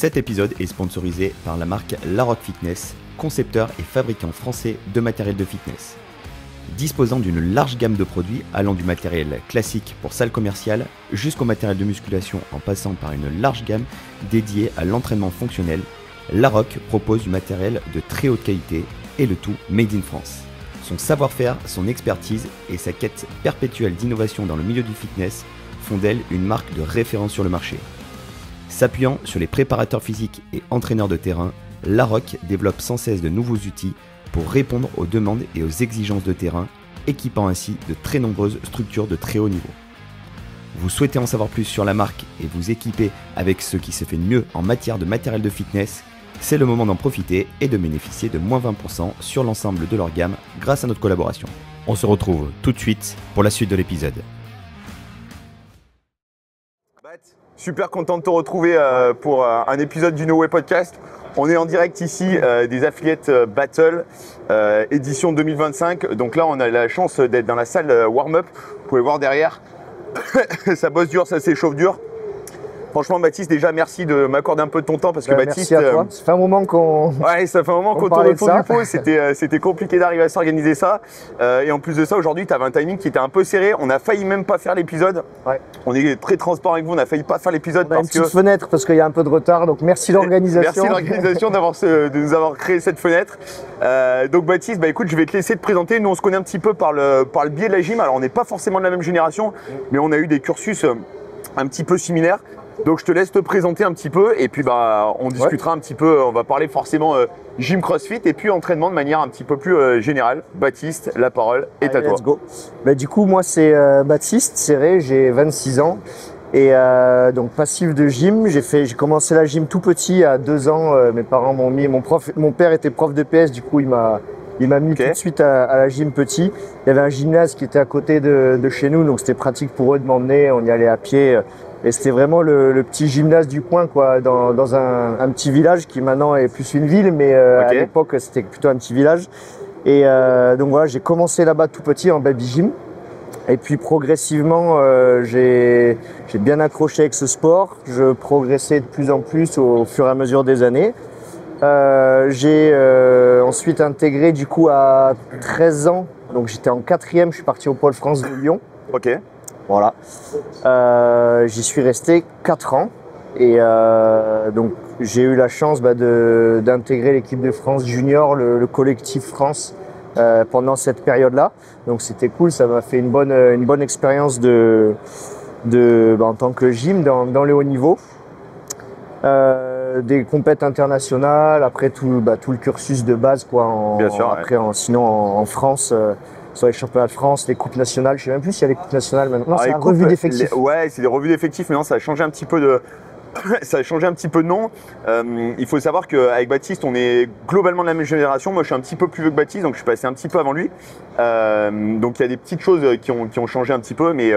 Cet épisode est sponsorisé par la marque Larocque Fitness, concepteur et fabricant français de matériel de fitness. Disposant d'une large gamme de produits allant du matériel classique pour salle commerciale jusqu'au matériel de musculation en passant par une large gamme dédiée à l'entraînement fonctionnel, Larocque propose du matériel de très haute qualité et le tout made in France. Son savoir-faire, son expertise et sa quête perpétuelle d'innovation dans le milieu du fitness font d'elle une marque de référence sur le marché. S'appuyant sur les préparateurs physiques et entraîneurs de terrain, Larocque développe sans cesse de nouveaux outils pour répondre aux demandes et aux exigences de terrain, équipant ainsi de très nombreuses structures de très haut niveau. Vous souhaitez en savoir plus sur la marque et vous équiper avec ce qui se fait de mieux en matière de matériel de fitness, c'est le moment d'en profiter et de bénéficier de moins 20% sur l'ensemble de leur gamme grâce à notre collaboration. On se retrouve tout de suite pour la suite de l'épisode. Super content de te retrouver pour un épisode du No Way Podcast. On est en direct ici des Affiliate Battle édition 2025. Donc là, on a la chance d'être dans la salle warm-up. Vous pouvez voir derrière, ça bosse dur, ça s'échauffe dur. Franchement, Baptiste, déjà merci de m'accorder un peu de ton temps parce que Baptiste, merci à toi. Ça fait un moment qu'on. Ouais, ça fait un moment qu'on tourne autour du pot. C'était compliqué d'arriver à s'organiser ça. Et en plus de ça, aujourd'hui, tu avais un timing qui était un peu serré. On a failli même pas faire l'épisode. Ouais. On est très transparent avec vous. On a failli pas faire l'épisode parce que. Une petite fenêtre parce qu'il y a un peu de retard. Donc merci l'organisation. Merci l'organisation de nous avoir créé cette fenêtre. Donc Baptiste, bah écoute, je vais te laisser te présenter. Nous, on se connaît un petit peu par le biais de la gym. Alors, on n'est pas forcément de la même génération, mais on a eu des cursus un petit peu similaires. Donc je te laisse te présenter un petit peu et puis on discutera un petit peu, on va parler forcément gym CrossFit et puis entraînement de manière un petit peu plus générale. Baptiste, la parole est à toi. Let's go. Du coup moi c'est Baptiste Serré, j'ai 26 ans et donc passif de gym. J'ai commencé la gym tout petit à 2 ans, mes parents m'ont mis, mon père était prof de PS, du coup il m'a mis tout de suite à la gym petit. Il y avait un gymnase qui était à côté de chez nous, donc c'était pratique pour eux de m'emmener, on y allait à pied. Et c'était vraiment le petit gymnase du coin, quoi, dans un petit village qui maintenant est plus une ville, mais à l'époque c'était plutôt un petit village. Et donc voilà, j'ai commencé là-bas tout petit en baby gym. Et puis progressivement, j'ai bien accroché avec ce sport. Je progressais de plus en plus au fur et à mesure des années. J'ai ensuite intégré du coup à 13 ans, donc j'étais en 4e, je suis parti au Pôle France de Lyon. Ok. Voilà. J'y suis resté 4 ans et donc j'ai eu la chance d'intégrer l'équipe de France junior, le collectif France pendant cette période-là. Donc c'était cool, ça m'a fait une bonne expérience en tant que gym dans le haut niveau. Des compètes internationales, après tout le cursus de base quoi. Bien sûr, après sinon en France. Sur les championnats de France, les coupes nationales, je ne sais même plus s'il y a les coupes nationales maintenant. Non, c'est la revue d'effectifs. Ouais, c'est des revues d'effectifs, mais non, ça a changé un petit peu de. Ça a changé un petit peu de nom. Il faut savoir qu'avec Baptiste, on est globalement de la même génération. Moi, je suis un petit peu plus vieux que Baptiste, donc je suis passé un petit peu avant lui. Donc, il y a des petites choses qui ont changé un petit peu, mais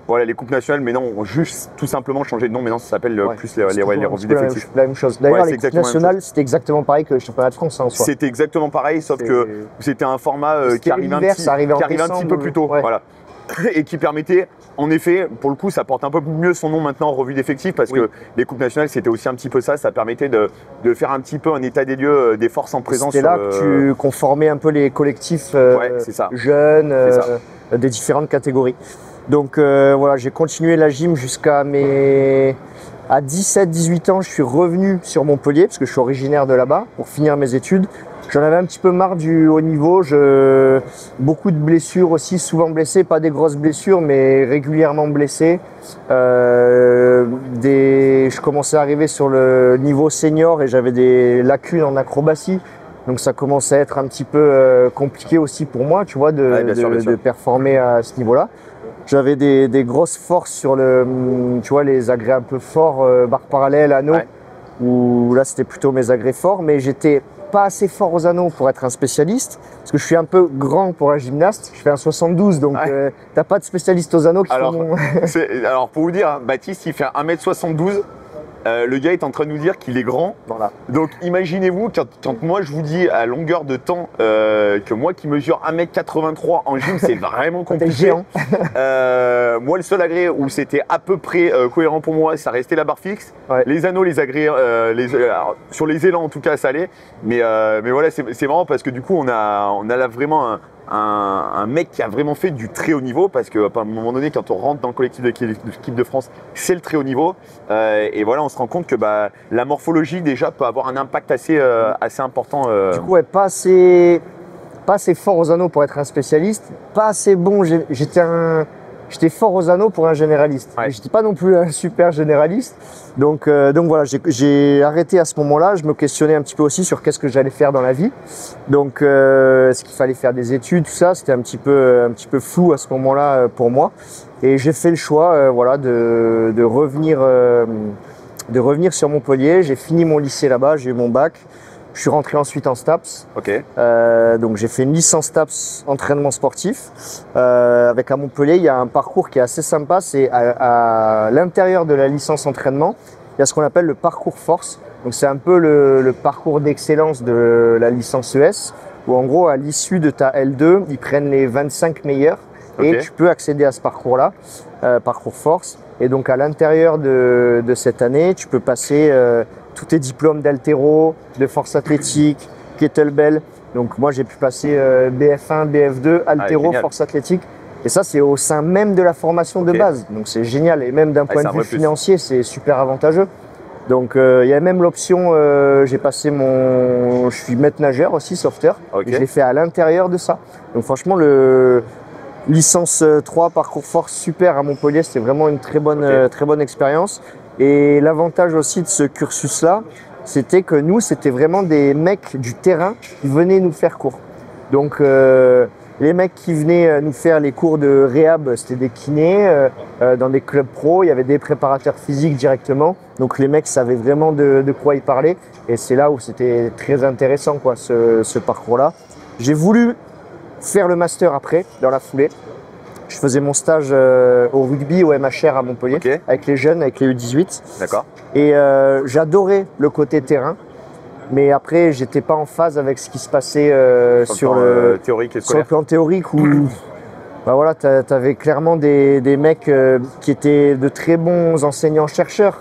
voilà, les coupes nationales, mais non, ont juste tout simplement changé de nom. Maintenant, ça s'appelle plus les revues d'effectifs. La même chose. D'ailleurs, les coupes nationales, c'était exactement pareil que le championnat de France en soi. C'était exactement pareil, sauf que c'était un format qui arrivait un petit peu plus tôt. Ouais. Voilà. Et qui permettait, en effet, pour le coup, ça porte un peu mieux son nom maintenant en revue d'effectifs parce que les coupes nationales, c'était aussi un petit peu ça. Ça permettait de faire un petit peu un état des lieux des forces en présence. C'était là que tu conformais un peu les collectifs jeunes des différentes catégories. Donc voilà, j'ai continué la gym jusqu'à à 17-18 ans, je suis revenu sur Montpellier parce que je suis originaire de là-bas pour finir mes études. J'en avais un petit peu marre du haut niveau, beaucoup de blessures aussi, souvent blessé, pas des grosses blessures, mais régulièrement blessé. Je commençais à arriver sur le niveau senior et j'avais des lacunes en acrobatie. Donc ça commençait à être un petit peu compliqué aussi pour moi, tu vois, de performer à ce niveau-là. J'avais des grosses forces sur les agrès un peu forts, barre parallèle, anneaux, où là c'était plutôt mes agrès forts, mais j'étais pas assez fort aux anneaux pour être un spécialiste, parce que je suis un peu grand pour un gymnaste, je fais un 72, donc t'as pas de spécialiste aux anneaux qui alors pour vous dire, Baptiste il fait 1m72, Le gars est en train de nous dire qu'il est grand. Voilà. Donc imaginez-vous, quand moi je vous dis à longueur de temps que moi qui mesure 1m83 en gym, c'est vraiment compliqué. géant. Moi, le seul agrès où c'était à peu près cohérent pour moi, ça restait la barre fixe. Ouais. Les anneaux, les agrès, alors, sur les élans en tout cas, ça allait. Mais voilà, c'est marrant parce que du coup, on a là vraiment un mec qui a vraiment fait du très haut niveau, parce qu'à un moment donné, quand on rentre dans le collectif de l'équipe de France, c'est le très haut niveau. Et voilà, on se rend compte que la morphologie déjà peut avoir un impact assez important. Du coup, ouais, pas assez fort aux anneaux pour être un spécialiste, pas assez bon. J'étais fort aux anneaux pour un généraliste. Ouais. J'étais pas non plus un super généraliste. Donc voilà, j'ai arrêté à ce moment-là. Je me questionnais un petit peu aussi sur qu'est-ce que j'allais faire dans la vie. Donc est-ce qu'il fallait faire des études, tout ça, c'était un petit peu flou à ce moment-là pour moi. Et j'ai fait le choix, voilà, de revenir sur Montpellier. J'ai fini mon lycée là-bas, j'ai eu mon bac. Je suis rentré ensuite en STAPS. Ok. Donc j'ai fait une licence STAPS entraînement sportif. Avec à Montpellier, il y a un parcours qui est assez sympa. C'est à l'intérieur de la licence entraînement, il y a ce qu'on appelle le parcours force. Donc c'est un peu le parcours d'excellence de la licence ES, où en gros à l'issue de ta L2, ils prennent les 25 meilleurs et Ok. tu peux accéder à ce parcours-là, parcours force. Et donc à l'intérieur de cette année, tu peux passer tous tes diplômes d'haltéro, de force athlétique, kettlebell. Donc moi j'ai pu passer BF1, BF2, haltéro, génial. force athlétique. Et ça c'est au sein même de la formation de Ok. base. Donc c'est génial. Et même d'un point c'est de un vue vrai plus. financier, c'est super avantageux. Donc il y a même l'option, j'ai passé je suis maître nageur aussi, sauveteur. Ok. Et je l'ai fait à l'intérieur de ça. Donc franchement le licence 3, parcours force super à Montpellier, c'était vraiment une très bonne expérience. Et l'avantage aussi de ce cursus-là, c'était que nous, c'était vraiment des mecs du terrain qui venaient nous faire cours. Donc les mecs qui venaient nous faire les cours de réhab, c'était des kinés dans des clubs pro, il y avait des préparateurs physiques directement. Donc les mecs savaient vraiment de quoi ils parlaient. Et c'est là où c'était très intéressant, quoi, ce parcours-là. J'ai voulu faire le master après, dans la foulée. Je faisais mon stage au rugby, au MHR à Montpellier, Ok. avec les jeunes, avec les U18. D'accord. Et j'adorais le côté terrain, mais après, j'étais pas en phase avec ce qui se passait sur le théorique et sur le scolaire. plan théorique où bah voilà, tu avais clairement des mecs qui étaient de très bons enseignants-chercheurs,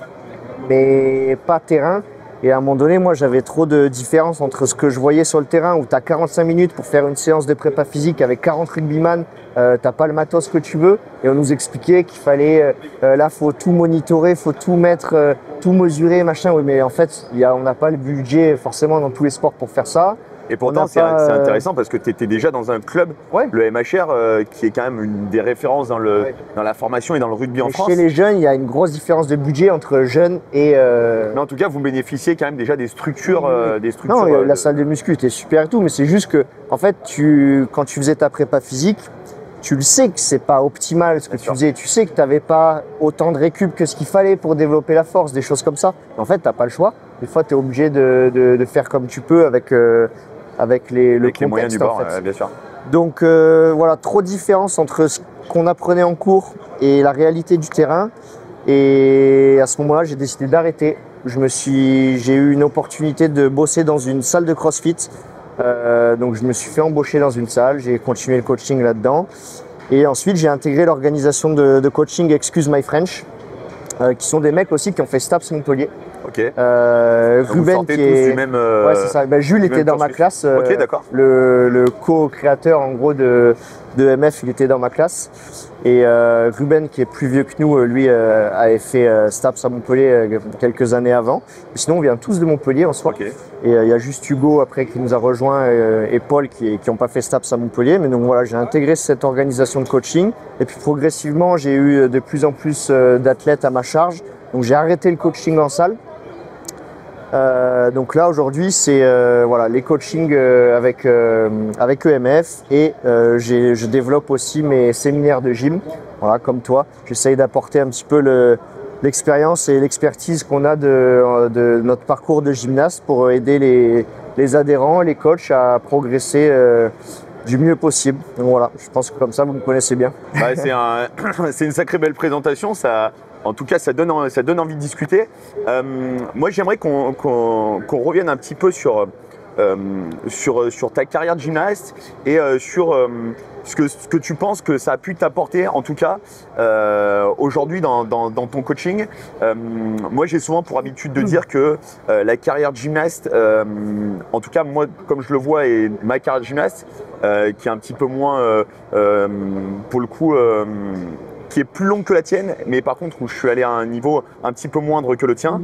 mais pas terrain. Et à un moment donné, moi, j'avais trop de différence entre ce que je voyais sur le terrain, où tu as 45 minutes pour faire une séance de prépa physique avec 40 rugbyman, t'as pas le matos que tu veux, et on nous expliquait qu'il fallait, là, faut tout monitorer, faut tout mettre, tout mesurer, machin. Oui, mais en fait, on n'a pas le budget forcément dans tous les sports pour faire ça. Et pourtant, On n'a c'est pas, intéressant parce que tu étais déjà dans un club, Ouais. le MHR, qui est quand même une des références dans la formation et dans le rugby en Et France. chez les jeunes, il y a une grosse différence de budget entre jeunes et Mais en tout cas, vous bénéficiez quand même déjà des structures. non, la salle de muscu était super et tout, mais c'est juste que, en fait, quand tu faisais ta prépa physique, tu le sais que c'est pas optimal ce que Bien tu sûr. faisais. Tu sais que tu n'avais pas autant de récup que ce qu'il fallait pour développer la force, des choses comme ça. En fait, tu n'as pas le choix. Des fois, tu es obligé de faire comme tu peux avec le avec les contexte, moyens du en bord, fait. bien sûr. Donc voilà, trop de différence entre ce qu'on apprenait en cours et la réalité du terrain. Et à ce moment-là, j'ai décidé d'arrêter. J'ai eu une opportunité de bosser dans une salle de CrossFit. Donc je me suis fait embaucher dans une salle, j'ai continué le coaching là-dedans. Et ensuite, j'ai intégré l'organisation de coaching Excuse My French, qui sont des mecs aussi qui ont fait STAPS Montpellier. Ok. Donc vous Ruben sortez qui tous est... du même. Ouais, c'est ça. Ben, Jules du était même dans ma cursus. classe. Ok, d'accord. Le co-créateur en gros de MF, il était dans ma classe. Et Ruben, qui est plus vieux que nous, lui avait fait STAPS à Montpellier quelques années avant. Mais sinon, on vient tous de Montpellier en soi. Ok. Et il y a juste Hugo après qui nous a rejoint et Paul qui n'ont pas fait STAPS à Montpellier. Mais donc voilà, j'ai intégré cette organisation de coaching. Et puis progressivement, j'ai eu de plus en plus d'athlètes à ma charge. Donc j'ai arrêté le coaching en salle. Donc là aujourd'hui c'est voilà, les coachings avec EMF et je développe aussi mes séminaires de gym. Voilà, comme toi, j'essaye d'apporter un petit peu l'expérience et l'expertise qu'on a de notre parcours de gymnaste pour aider les adhérents, les coachs à progresser du mieux possible. Donc voilà, je pense que comme ça vous me connaissez bien. Ouais, c'est une sacrée belle présentation. Ça En tout cas, ça donne envie de discuter. Moi, j'aimerais qu'on revienne un petit peu sur ta carrière de gymnaste et sur ce que tu penses que ça a pu t'apporter, en tout cas, aujourd'hui dans ton coaching. Moi, j'ai souvent pour habitude de dire que la carrière de gymnaste, en tout cas, moi, comme je le vois, et ma carrière de gymnaste, qui est un petit peu moins, pour le coup, qui est plus longue que la tienne, mais par contre où je suis allé à un niveau un petit peu moindre que le tien.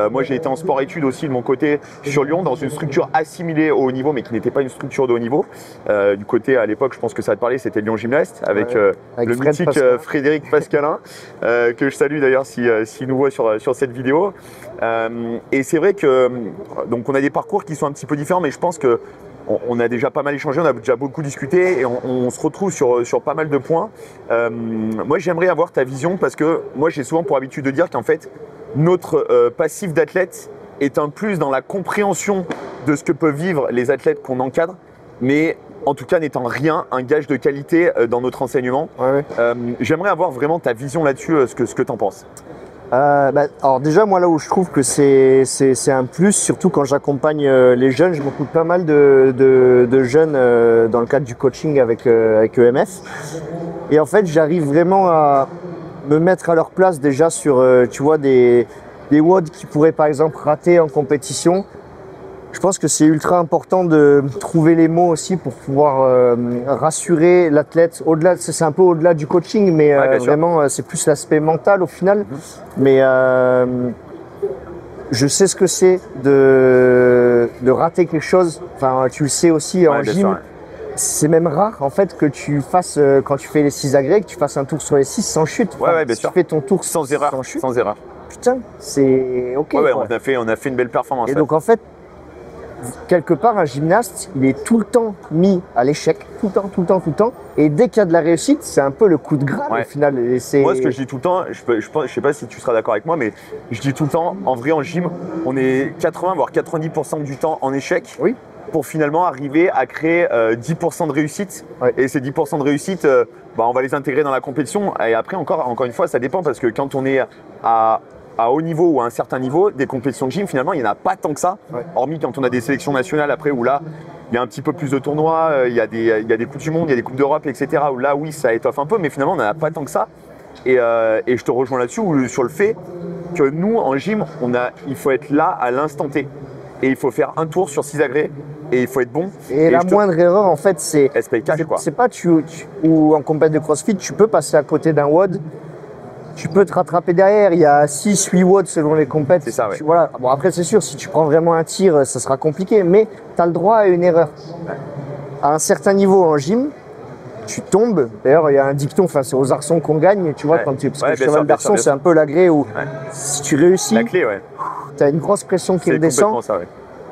Moi, j'ai été en sport-études aussi de mon côté sur Lyon, dans une structure assimilée au haut niveau, mais qui n'était pas une structure de haut niveau. Du côté, à l'époque, je pense que ça va te parler, c'était Lyon Gymnast, avec le mythique Frédéric Pascalin, que je salue d'ailleurs s'il nous voit sur cette vidéo. Et c'est vrai que donc on a des parcours qui sont un petit peu différents, mais je pense que on a déjà pas mal échangé, on a déjà beaucoup discuté et on se retrouve sur pas mal de points. Moi, j'aimerais avoir ta vision parce que moi, j'ai souvent pour habitude de dire qu'en fait, notre passif d'athlète est un plus dans la compréhension de ce que peuvent vivre les athlètes qu'on encadre, mais en tout cas n'étant rien un gage de qualité dans notre enseignement. Ouais. J'aimerais avoir vraiment ta vision là-dessus, ce que tu en penses. Alors déjà, moi là où je trouve que c'est un plus, surtout quand j'accompagne les jeunes, je m'occupe pas mal de jeunes dans le cadre du coaching avec EMF. Et en fait, j'arrive vraiment à me mettre à leur place déjà sur, tu vois, des WOD qui pourraient par exemple rater en compétition. Je pense que c'est ultra important de trouver les mots aussi pour pouvoir rassurer l'athlète. Au-delà, c'est un peu au-delà du coaching, mais vraiment, c'est plus l'aspect mental au final. Mais je sais ce que c'est de rater quelque chose. Enfin, tu le sais aussi en gym. C'est même rare en fait que tu fasses, quand tu fais les 6 agrès, que tu fasses un tour sur les 6 sans chute. Enfin, bien si sûr. tu fais ton tour sans erreur. Sans erreur. Putain, c'est ok. On a fait une belle performance. Et donc en fait, quelque part, un gymnaste, il est tout le temps mis à l'échec, tout le temps. Et dès qu'il y a de la réussite, c'est un peu le coup de grâce au final. Et moi, ce que je dis tout le temps, je sais pas si tu seras d'accord avec moi, mais je dis tout le temps, en vrai, en gym, on est 80 voire 90% du temps en échec. Oui. Pour finalement arriver à créer 10% de réussite. Ouais. Et ces 10% de réussite, on va les intégrer dans la compétition. Et après, encore une fois, ça dépend parce que quand on est à haut niveau ou à un certain niveau, des compétitions de gym, finalement, il n'y en a pas tant que ça. Ouais. Hormis quand on a des sélections nationales après, où là, il y a un petit peu plus de tournois, il y a des Coupes du Monde, il y a des Coupes d'Europe, etc. Où là, oui, ça étoffe un peu, mais finalement, on n'en a pas tant que ça. Et je te rejoins là-dessus, sur le fait que nous, en gym, il faut être là à l'instant T. Et il faut faire un tour sur 6 agrès et il faut être bon. Et la moindre erreur, en fait, c'est pas ou en compète de CrossFit, tu peux passer à côté d'un WOD, tu peux te rattraper derrière. Il y a 6-8 WOD selon les compètes. C'est ça, ouais. Voilà. Bon, après, c'est sûr, si tu prends vraiment un tir, ça sera compliqué, mais tu as le droit à une erreur. À un certain niveau en gym, tu tombes. D'ailleurs, il y a un dicton, c'est aux arçons qu'on gagne, tu vois, parce que le cheval d'arçon, c'est un peu l'agrès où si tu réussis, la clé, tu as une grosse pression qui redescend. Ça,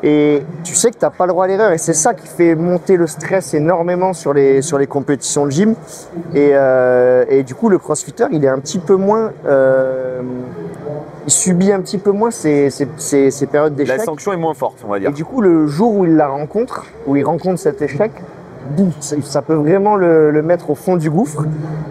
et tu sais que tu n'as pas le droit à l'erreur. Et c'est ça qui fait monter le stress énormément sur les compétitions de gym. Et du coup, le crossfitter, il est un petit peu moins... il subit un petit peu moins ces périodes d'échec. La sanction est moins forte, on va dire. Et du coup, le jour où il la rencontre, où il rencontre cet échec, boum, ça peut vraiment le mettre au fond du gouffre.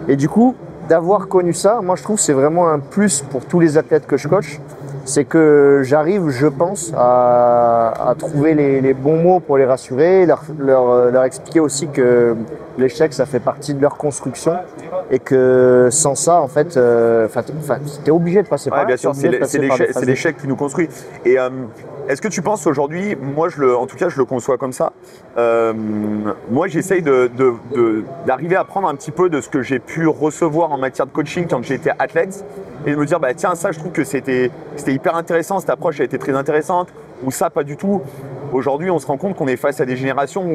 Et du coup, d'avoir connu ça, moi je trouve que c'est vraiment un plus pour tous les athlètes que je coach. C'est que j'arrive, je pense, à trouver les bons mots pour les rassurer, leur expliquer aussi que l'échec, ça fait partie de leur construction et que sans ça, en fait, tu es obligé de passer par là. Bien sûr, c'est l'échec qui nous construit. Et est-ce que tu penses aujourd'hui, moi, en tout cas, je le conçois comme ça, moi, j'essaye d'arriver à prendre un petit peu de ce que j'ai pu recevoir en matière de coaching quand j'étais athlète et de me dire, tiens, ça, je trouve que c'était hyper intéressant, cette approche a été très intéressante, ou ça, pas du tout. Aujourd'hui, on se rend compte qu'on est face à des générations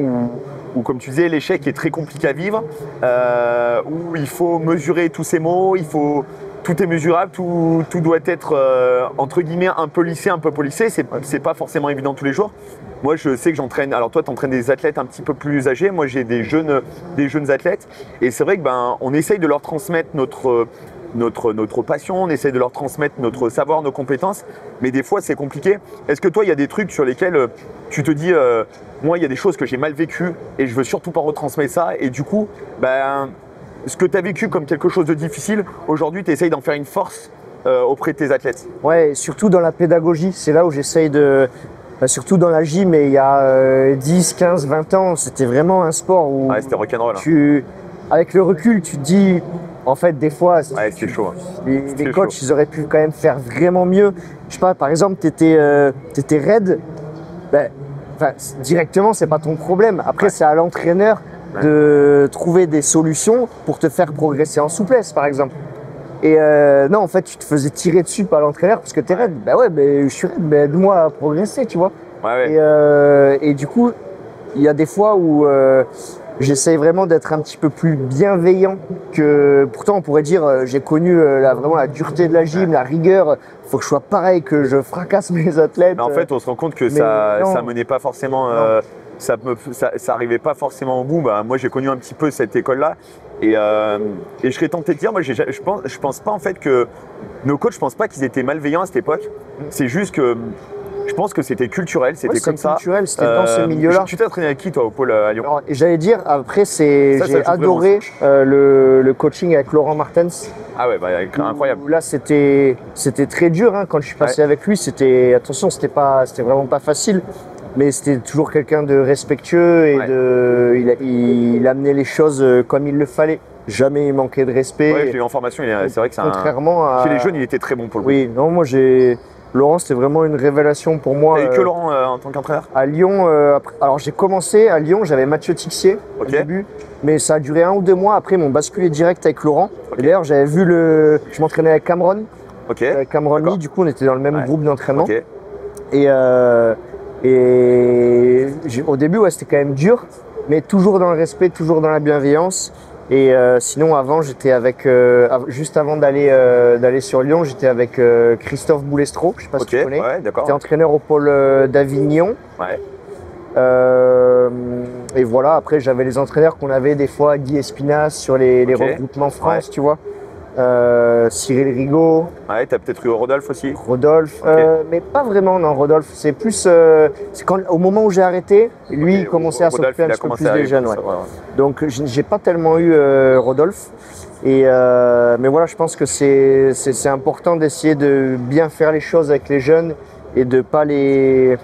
où, comme tu disais, l'échec est très compliqué à vivre, où il faut mesurer tous ces mots, tout est mesurable, tout doit être, entre guillemets, un peu lissé, un peu polissé. C'est pas forcément évident tous les jours. Moi, je sais que j'entraîne, alors toi, tu entraînes des athlètes un petit peu plus âgés. Moi, j'ai des jeunes athlètes. Et c'est vrai que on essaye de leur transmettre notre passion, on essaye de leur transmettre notre savoir, nos compétences, mais des fois c'est compliqué. Est-ce que toi, il y a des trucs sur lesquels tu te dis, moi, il y a des choses que j'ai mal vécues et je veux surtout pas retransmettre ça, et du coup, ce que tu as vécu comme quelque chose de difficile, aujourd'hui, tu essayes d'en faire une force auprès de tes athlètes. Ouais, surtout dans la pédagogie, c'est là où j'essaye de... surtout dans la gym, et il y a 10, 15, 20 ans, c'était vraiment un sport où Ouais, c'était rock'n'roll. avec le recul, tu te dis, en fait, des fois, Ouais, c'était chaud. les coachs, ils auraient pu quand même faire vraiment mieux. Je sais pas, par exemple, t'étais raide, ben, directement, c'est pas ton problème. Après, c'est à l'entraîneur de trouver des solutions pour te faire progresser en souplesse, par exemple. Et non, en fait, tu te faisais tirer dessus par l'entraîneur parce que t'es raide. Ben ouais, je suis raide, aide-moi à progresser, tu vois. Et du coup, il y a des fois où j'essaye vraiment d'être un petit peu plus bienveillant que... Pourtant, on pourrait dire, j'ai connu vraiment la dureté de la gym, la rigueur. Il faut que je sois pareil, que je fracasse mes athlètes. Mais en fait, on se rend compte que ça menait pas forcément... ça arrivait pas forcément au bout. Bah, moi, j'ai connu un petit peu cette école-là. Et je serais tenté de dire, moi, je pense pas en fait que nos coachs, je pense pas qu'ils étaient malveillants à cette époque. C'est juste que je pense que c'était culturel, c'était comme ça. Culturel, c'était dans ce milieu-là. Tu t'es entraîné avec qui, toi, au pôle à Lyon? Alors, j'allais dire, après, j'ai adoré le coaching avec Laurent Martens. Ah ouais, incroyable. Là, c'était très dur hein, quand je suis passé avec lui. Attention, c'était vraiment pas facile. Mais c'était toujours quelqu'un de respectueux et il amenait les choses comme il le fallait. Jamais il manquait de respect. Ouais, je l'ai eu en formation, c'est vrai que chez les jeunes, il était très bon pour le coup. Oui, non, moi Laurent, c'était vraiment une révélation pour moi. T'as eu que Laurent en tant qu'entraîneur? À Lyon, alors j'ai commencé à Lyon, j'avais Mathieu Tixier au début, mais ça a duré 1 ou 2 mois. Après, ils m'ont basculé direct avec Laurent. Et d'ailleurs, j'avais vu je m'entraînais avec Cameron. Avec Cameron Lee, du coup, on était dans le même groupe d'entraînement. Et au début, c'était quand même dur, mais toujours dans le respect, toujours dans la bienveillance. Et sinon, avant, j'étais avec, juste avant d'aller sur Lyon, j'étais avec Christophe Boulestro, je sais pas si tu connais. J'étais entraîneur au pôle d'Avignon. Et voilà, après, j'avais les entraîneurs qu'on avait des fois, Guy Espinas sur les regroupements France, tu vois. Cyril Rigaud. Ouais, t'as peut-être eu Rodolphe aussi. Rodolphe, mais pas vraiment, non, Rodolphe. C'est plus au moment où j'ai arrêté, lui, il commençait à s'occuper un petit peu plus des jeunes. Donc, j'ai pas tellement eu Rodolphe. Mais voilà, je pense que c'est important d'essayer de bien faire les choses avec les jeunes et de pas les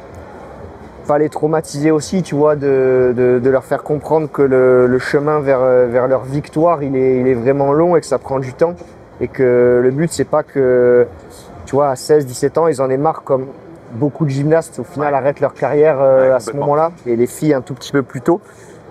traumatiser aussi, tu vois, de leur faire comprendre que le chemin vers leur victoire, il est vraiment long et que ça prend du temps. Et que le but, c'est pas que, tu vois, à 16, 17 ans, ils en aient marre comme beaucoup de gymnastes, au final, arrêtent leur carrière à ce moment-là. Et les filles un tout petit peu plus tôt.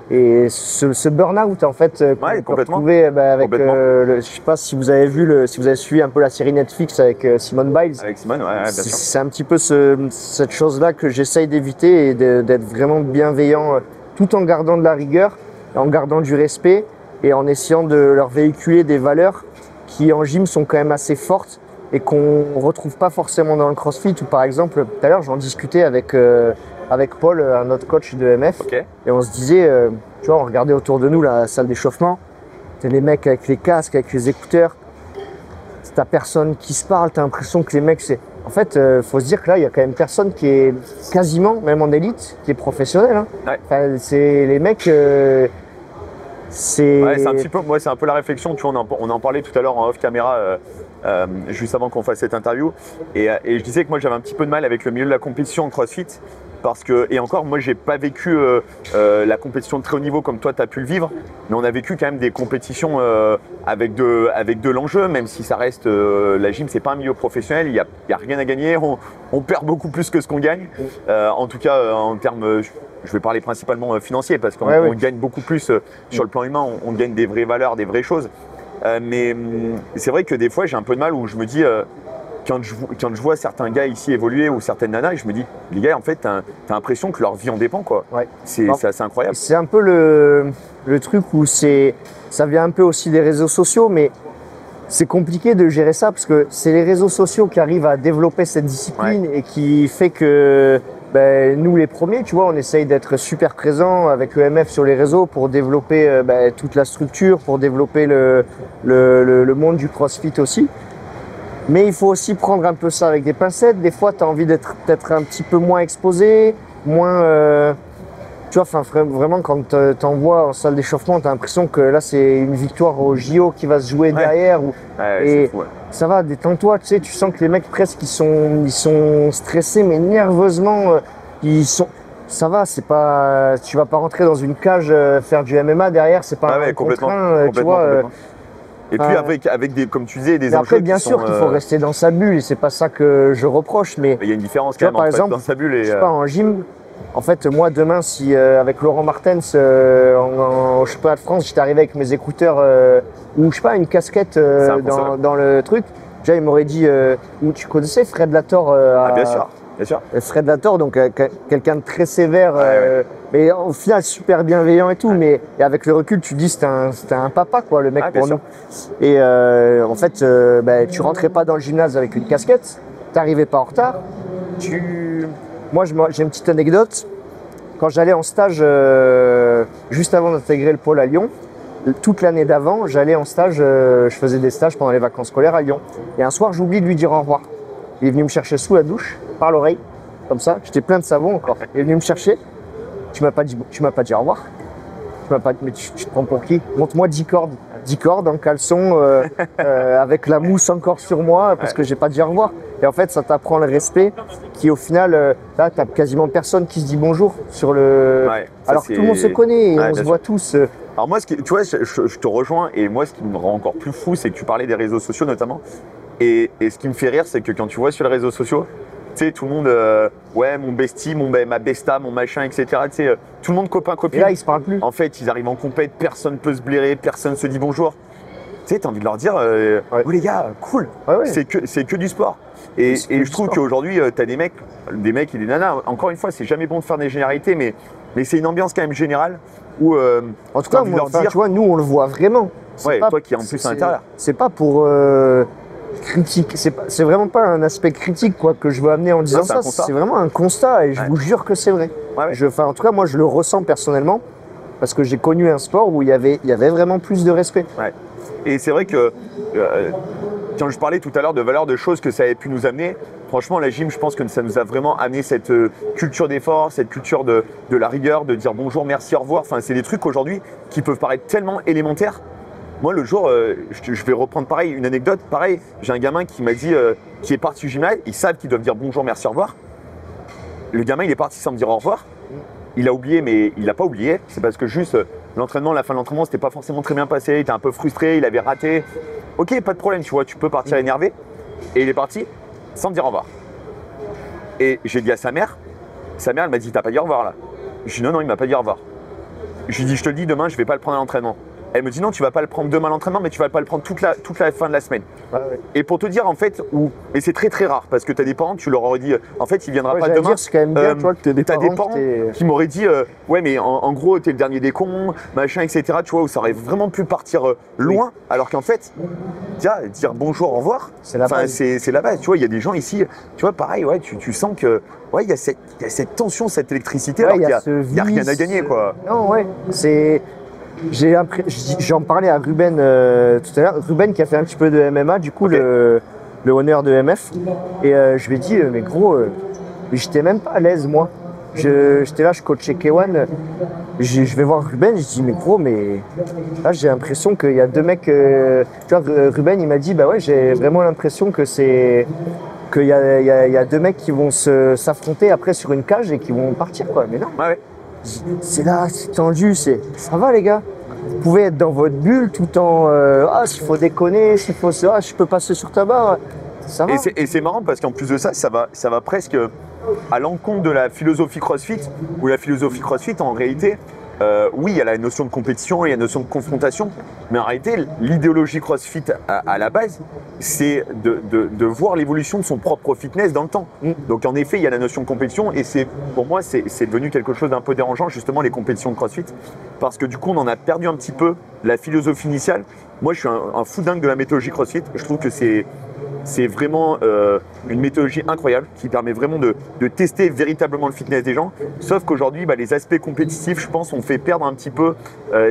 Et ce burn-out, en fait, qu'on peut retrouver avec, je sais pas si vous avez si vous avez suivi un peu la série Netflix avec Simone Biles. Avec Simone, bien sûr. C'est un petit peu cette chose-là que j'essaye d'éviter et d'être vraiment bienveillant tout en gardant de la rigueur, en gardant du respect et en essayant de leur véhiculer des valeurs qui en gym sont quand même assez fortes et qu'on retrouve pas forcément dans le CrossFit. Ou par exemple, tout à l'heure, j'en discutais avec Paul, un autre coach de MF, et on se disait, tu vois, on regardait autour de nous la salle d'échauffement, t'as les mecs avec les casques, avec les écouteurs, t'as personne qui se parle, t'as l'impression que les mecs, en fait, faut se dire que là, il y a quand même personne qui est quasiment, même en élite, qui est professionnel. Hein. Enfin, c'est les mecs... c'est un peu la réflexion, tu vois, on en parlait tout à l'heure en off caméra, juste avant qu'on fasse cette interview, et je disais que moi j'avais un petit peu de mal avec le milieu de la compétition en CrossFit, parce que, et encore, moi j'ai pas vécu la compétition de très haut niveau comme toi tu as pu le vivre, mais on a vécu quand même des compétitions avec de l'enjeu, même si ça reste, la gym c'est pas un milieu professionnel, il y a rien à gagner, on perd beaucoup plus que ce qu'on gagne, en tout cas en termes... Je vais parler principalement financier parce qu'on gagne beaucoup plus sur le plan humain, on gagne des vraies valeurs, des vraies choses. Mais c'est vrai que des fois j'ai un peu de mal où je me dis, quand je vois certains gars ici évoluer ou certaines nanas, je me dis, les gars en fait t'as l'impression que leur vie en dépend quoi. C'est assez incroyable. C'est un peu le truc où ça vient un peu aussi des réseaux sociaux, mais c'est compliqué de gérer ça parce que c'est les réseaux sociaux qui arrivent à développer cette discipline et qui fait que nous les premiers, tu vois, on essaye d'être super présents avec EMF sur les réseaux pour développer toute la structure, pour développer le monde du CrossFit aussi. Mais il faut aussi prendre un peu ça avec des pincettes. Des fois, tu as envie d'être peut-être un petit peu moins exposé, moins Tu vois, enfin, vraiment, quand t'envoies en salle d'échauffement, t'as l'impression que là, c'est une victoire au JO qui va se jouer derrière. Et fou, ça va, détends-toi, tu sais, tu sens que les mecs presque, ils sont stressés, mais nerveusement, ça va, c'est pas, tu vas pas rentrer dans une cage faire du MMA derrière, c'est pas un contre-un, tu vois. Et puis avec des, comme tu disais, des enjeux après, bien sûr qu'il faut rester dans sa bulle, et c'est pas ça que je reproche, mais il y a une différence quand même par exemple, dans sa bulle et je sais pas, en gym. En fait, moi, demain, si avec Laurent Martens, en championnat de France, j'étais arrivé avec mes écouteurs ou je sais pas, une casquette dans le truc, déjà, il m'aurait dit, ou tu connaissais Fred Lator bien sûr, bien sûr. Fred Lator, donc quelqu'un de très sévère, mais au final super bienveillant et tout, mais et avec le recul, tu dis c'était un papa, quoi, le mec pour nous. Et en fait, tu rentrais pas dans le gymnase avec une casquette, t'arrivais pas en retard, Moi, j'ai une petite anecdote. Quand j'allais en stage, juste avant d'intégrer le pôle à Lyon, toute l'année d'avant, j'allais en stage, je faisais des stages pendant les vacances scolaires à Lyon. Et un soir, j'oublie de lui dire au revoir. Il est venu me chercher sous la douche, par l'oreille, comme ça. J'étais plein de savon encore. Il est venu me chercher. Tu m'as pas dit au revoir. Mais tu te prends pour qui? Montre-moi 10 cordes. 10 cordes en caleçon, avec la mousse encore sur moi, parce que j'ai pas dit au revoir. Et en fait, ça t'apprend le respect, qui au final, là, t'as quasiment personne qui se dit bonjour sur le. Alors que tout le monde se connaît et on se voit tous. Alors moi, tu vois, je te rejoins, et moi, ce qui me rend encore plus fou, c'est que tu parlais des réseaux sociaux notamment. Et ce qui me fait rire, c'est que quand tu vois sur les réseaux sociaux, tu sais, tout le monde, ouais, mon bestie, ma besta, mon machin, etc. Tu sais, tout le monde copain-copine. Et là, ils se parlent plus. En fait, ils arrivent en compète, personne peut se blairer, personne se dit bonjour. Tu sais, t'as envie de leur dire, oh les gars, cool, c'est que du sport. Et je trouve qu'aujourd'hui, t'as des mecs et des nanas. Encore une fois, c'est jamais bon de faire des généralités, mais c'est une ambiance quand même générale où, en tout cas, tu vois, nous, on le voit vraiment. Ouais, toi qui es en plus à l'intérieur. C'est pas pour critique, c'est vraiment pas un aspect critique quoi que je veux amener en disant ça. C'est vraiment un constat et je vous jure que c'est vrai. En tout cas, moi, je le ressens personnellement parce que j'ai connu un sport où il y avait vraiment plus de respect. Ouais. Et c'est vrai que quand je parlais tout à l'heure de valeur de choses que ça avait pu nous amener, franchement, la gym, je pense que ça nous a vraiment amené cette culture d'effort, cette culture de la rigueur, de dire bonjour, merci, au revoir. Enfin, c'est des trucs aujourd'hui qui peuvent paraître tellement élémentaires. Moi, le jour, je vais reprendre pareil, une anecdote. Pareil, j'ai un gamin qui m'a dit, qui est parti du gymnase, ils savent qu'ils doivent dire bonjour, merci, au revoir. Le gamin, il est parti sans me dire au revoir. Il a oublié, mais il n'a pas oublié. C'est parce que juste l'entraînement, la fin de l'entraînement, c'était pas forcément très bien passé. Il était un peu frustré, il avait raté. Ok, pas de problème, tu vois, tu peux partir énervé. Et il est parti sans me dire au revoir. Et j'ai dit à sa mère, elle m'a dit, t'as pas dit au revoir là? Je lui ai dit non, il m'a pas dit au revoir. Je lui ai dit, je te le dis, demain, je vais pas le prendre à l'entraînement. Elle me dit non, tu vas pas le prendre demain à l'entraînement, mais tu vas pas le prendre toute la fin de la semaine. Et pour te dire en fait, et c'est très très rare parce que tu as des parents, tu leur aurais dit, en fait, il viendra pas demain. C'est quand même bien, tu vois, que t'as des parents qui m'auraient dit, ouais, mais en gros, t'es le dernier des cons, machin, etc. Tu vois, où ça aurait vraiment pu partir loin, alors qu'en fait, dire bonjour, au revoir, c'est la base. Tu vois, il y a des gens ici, tu vois, pareil, ouais, tu sens que, ouais, il y a cette tension, cette électricité, alors qu'il y a rien à gagner, quoi. Non, ouais, c'est. J'en parlais à Ruben tout à l'heure. Ruben qui a fait un petit peu de MMA, du coup, le honneur de MF. Et je lui ai dit, mais gros, j'étais même pas à l'aise, moi. J'étais là, je coachais K1. Je vais voir Ruben, je dis, mais gros, mais là, j'ai l'impression qu'il y a deux mecs. Tu vois, Ruben, il m'a dit, bah ouais, j'ai vraiment l'impression que qu'il y a deux mecs qui vont s'affronter après sur une cage et qui vont partir, quoi. Mais non. Ouais. C'est là, c'est tendu, ça va les gars. Vous pouvez être dans votre bulle tout en s'il faut déconner, s'il faut je peux passer sur ta barre. Ça va. Et c'est marrant parce qu'en plus de ça, ça va presque à l'encontre de la philosophie CrossFit, où la philosophie CrossFit en réalité, oui, il y a la notion de compétition, il y a la notion de confrontation, mais en réalité, l'idéologie CrossFit à la base, c'est de voir l'évolution de son propre fitness dans le temps. Donc en effet, il y a la notion de compétition et pour moi, c'est devenu quelque chose d'un peu dérangeant, justement, les compétitions de CrossFit, parce que du coup, on en a perdu un petit peu la philosophie initiale. Moi, je suis un fou dingue de la méthodologie CrossFit. Je trouve que c'est vraiment une méthodologie incroyable qui permet vraiment de tester véritablement le fitness des gens. Sauf qu'aujourd'hui, les aspects compétitifs, je pense, ont fait perdre un petit peu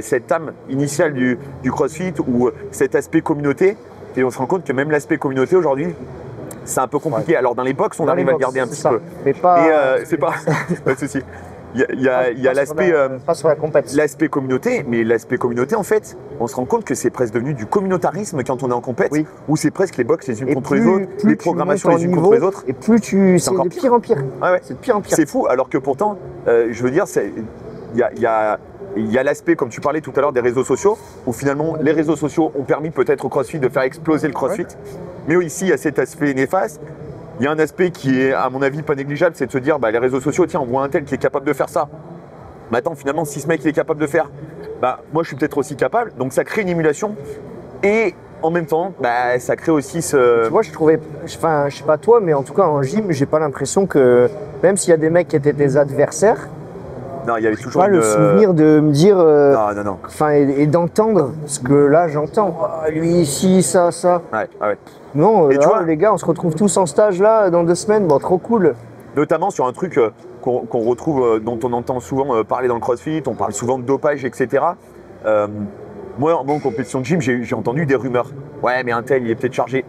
cette âme initiale du CrossFit ou cet aspect communauté. Et on se rend compte que même l'aspect communauté aujourd'hui, c'est un peu compliqué. Alors dans les box, on arrive à le garder un petit peu. Mais pas. Et c'est pas de souci. il y a l'aspect pas sur la compète. l'aspect communauté, mais l'aspect communauté, en fait, on se rend compte que c'est presque devenu du communautarisme quand on est en compète, Oui. où c'est presque les box les unes Et contre les autres, les tu programmations montes les en unes niveau, contre les autres. Et plus c'est encore de pire en pire. Ouais, ouais. C'est de pire en pire. C'est fou, alors que pourtant, je veux dire, il y a l'aspect, comme tu parlais tout à l'heure, des réseaux sociaux, où finalement les réseaux sociaux ont permis peut-être au CrossFit de faire exploser le CrossFit. Mais ici, il y a cet aspect néfaste. Il y a un aspect qui est, à mon avis, pas négligeable, c'est de se dire, les réseaux sociaux, tiens, on voit un tel qui est capable de faire ça. Mais attends, finalement, si ce mec il est capable de faire, moi je suis peut-être aussi capable. Donc ça crée une émulation. Et en même temps, ça crée aussi ce. Tu vois, je sais pas toi, mais en tout cas en gym, j'ai pas l'impression que, même s'il y a des mecs qui étaient tes adversaires, Non, il y avait toujours pas le souvenir de me dire, Non. enfin, et d'entendre ce que là j'entends. Ah, lui ici, ça. Ouais. Non, Et tu vois, les gars, on se retrouve tous en stage là dans 2 semaines. Bon, trop cool. Notamment sur un truc qu'on retrouve, dont on entend souvent parler dans le CrossFit, on parle souvent de dopage, etc. Moi, en compétition de gym, j'ai entendu des rumeurs. Ouais, mais un tel, il est peut-être chargé.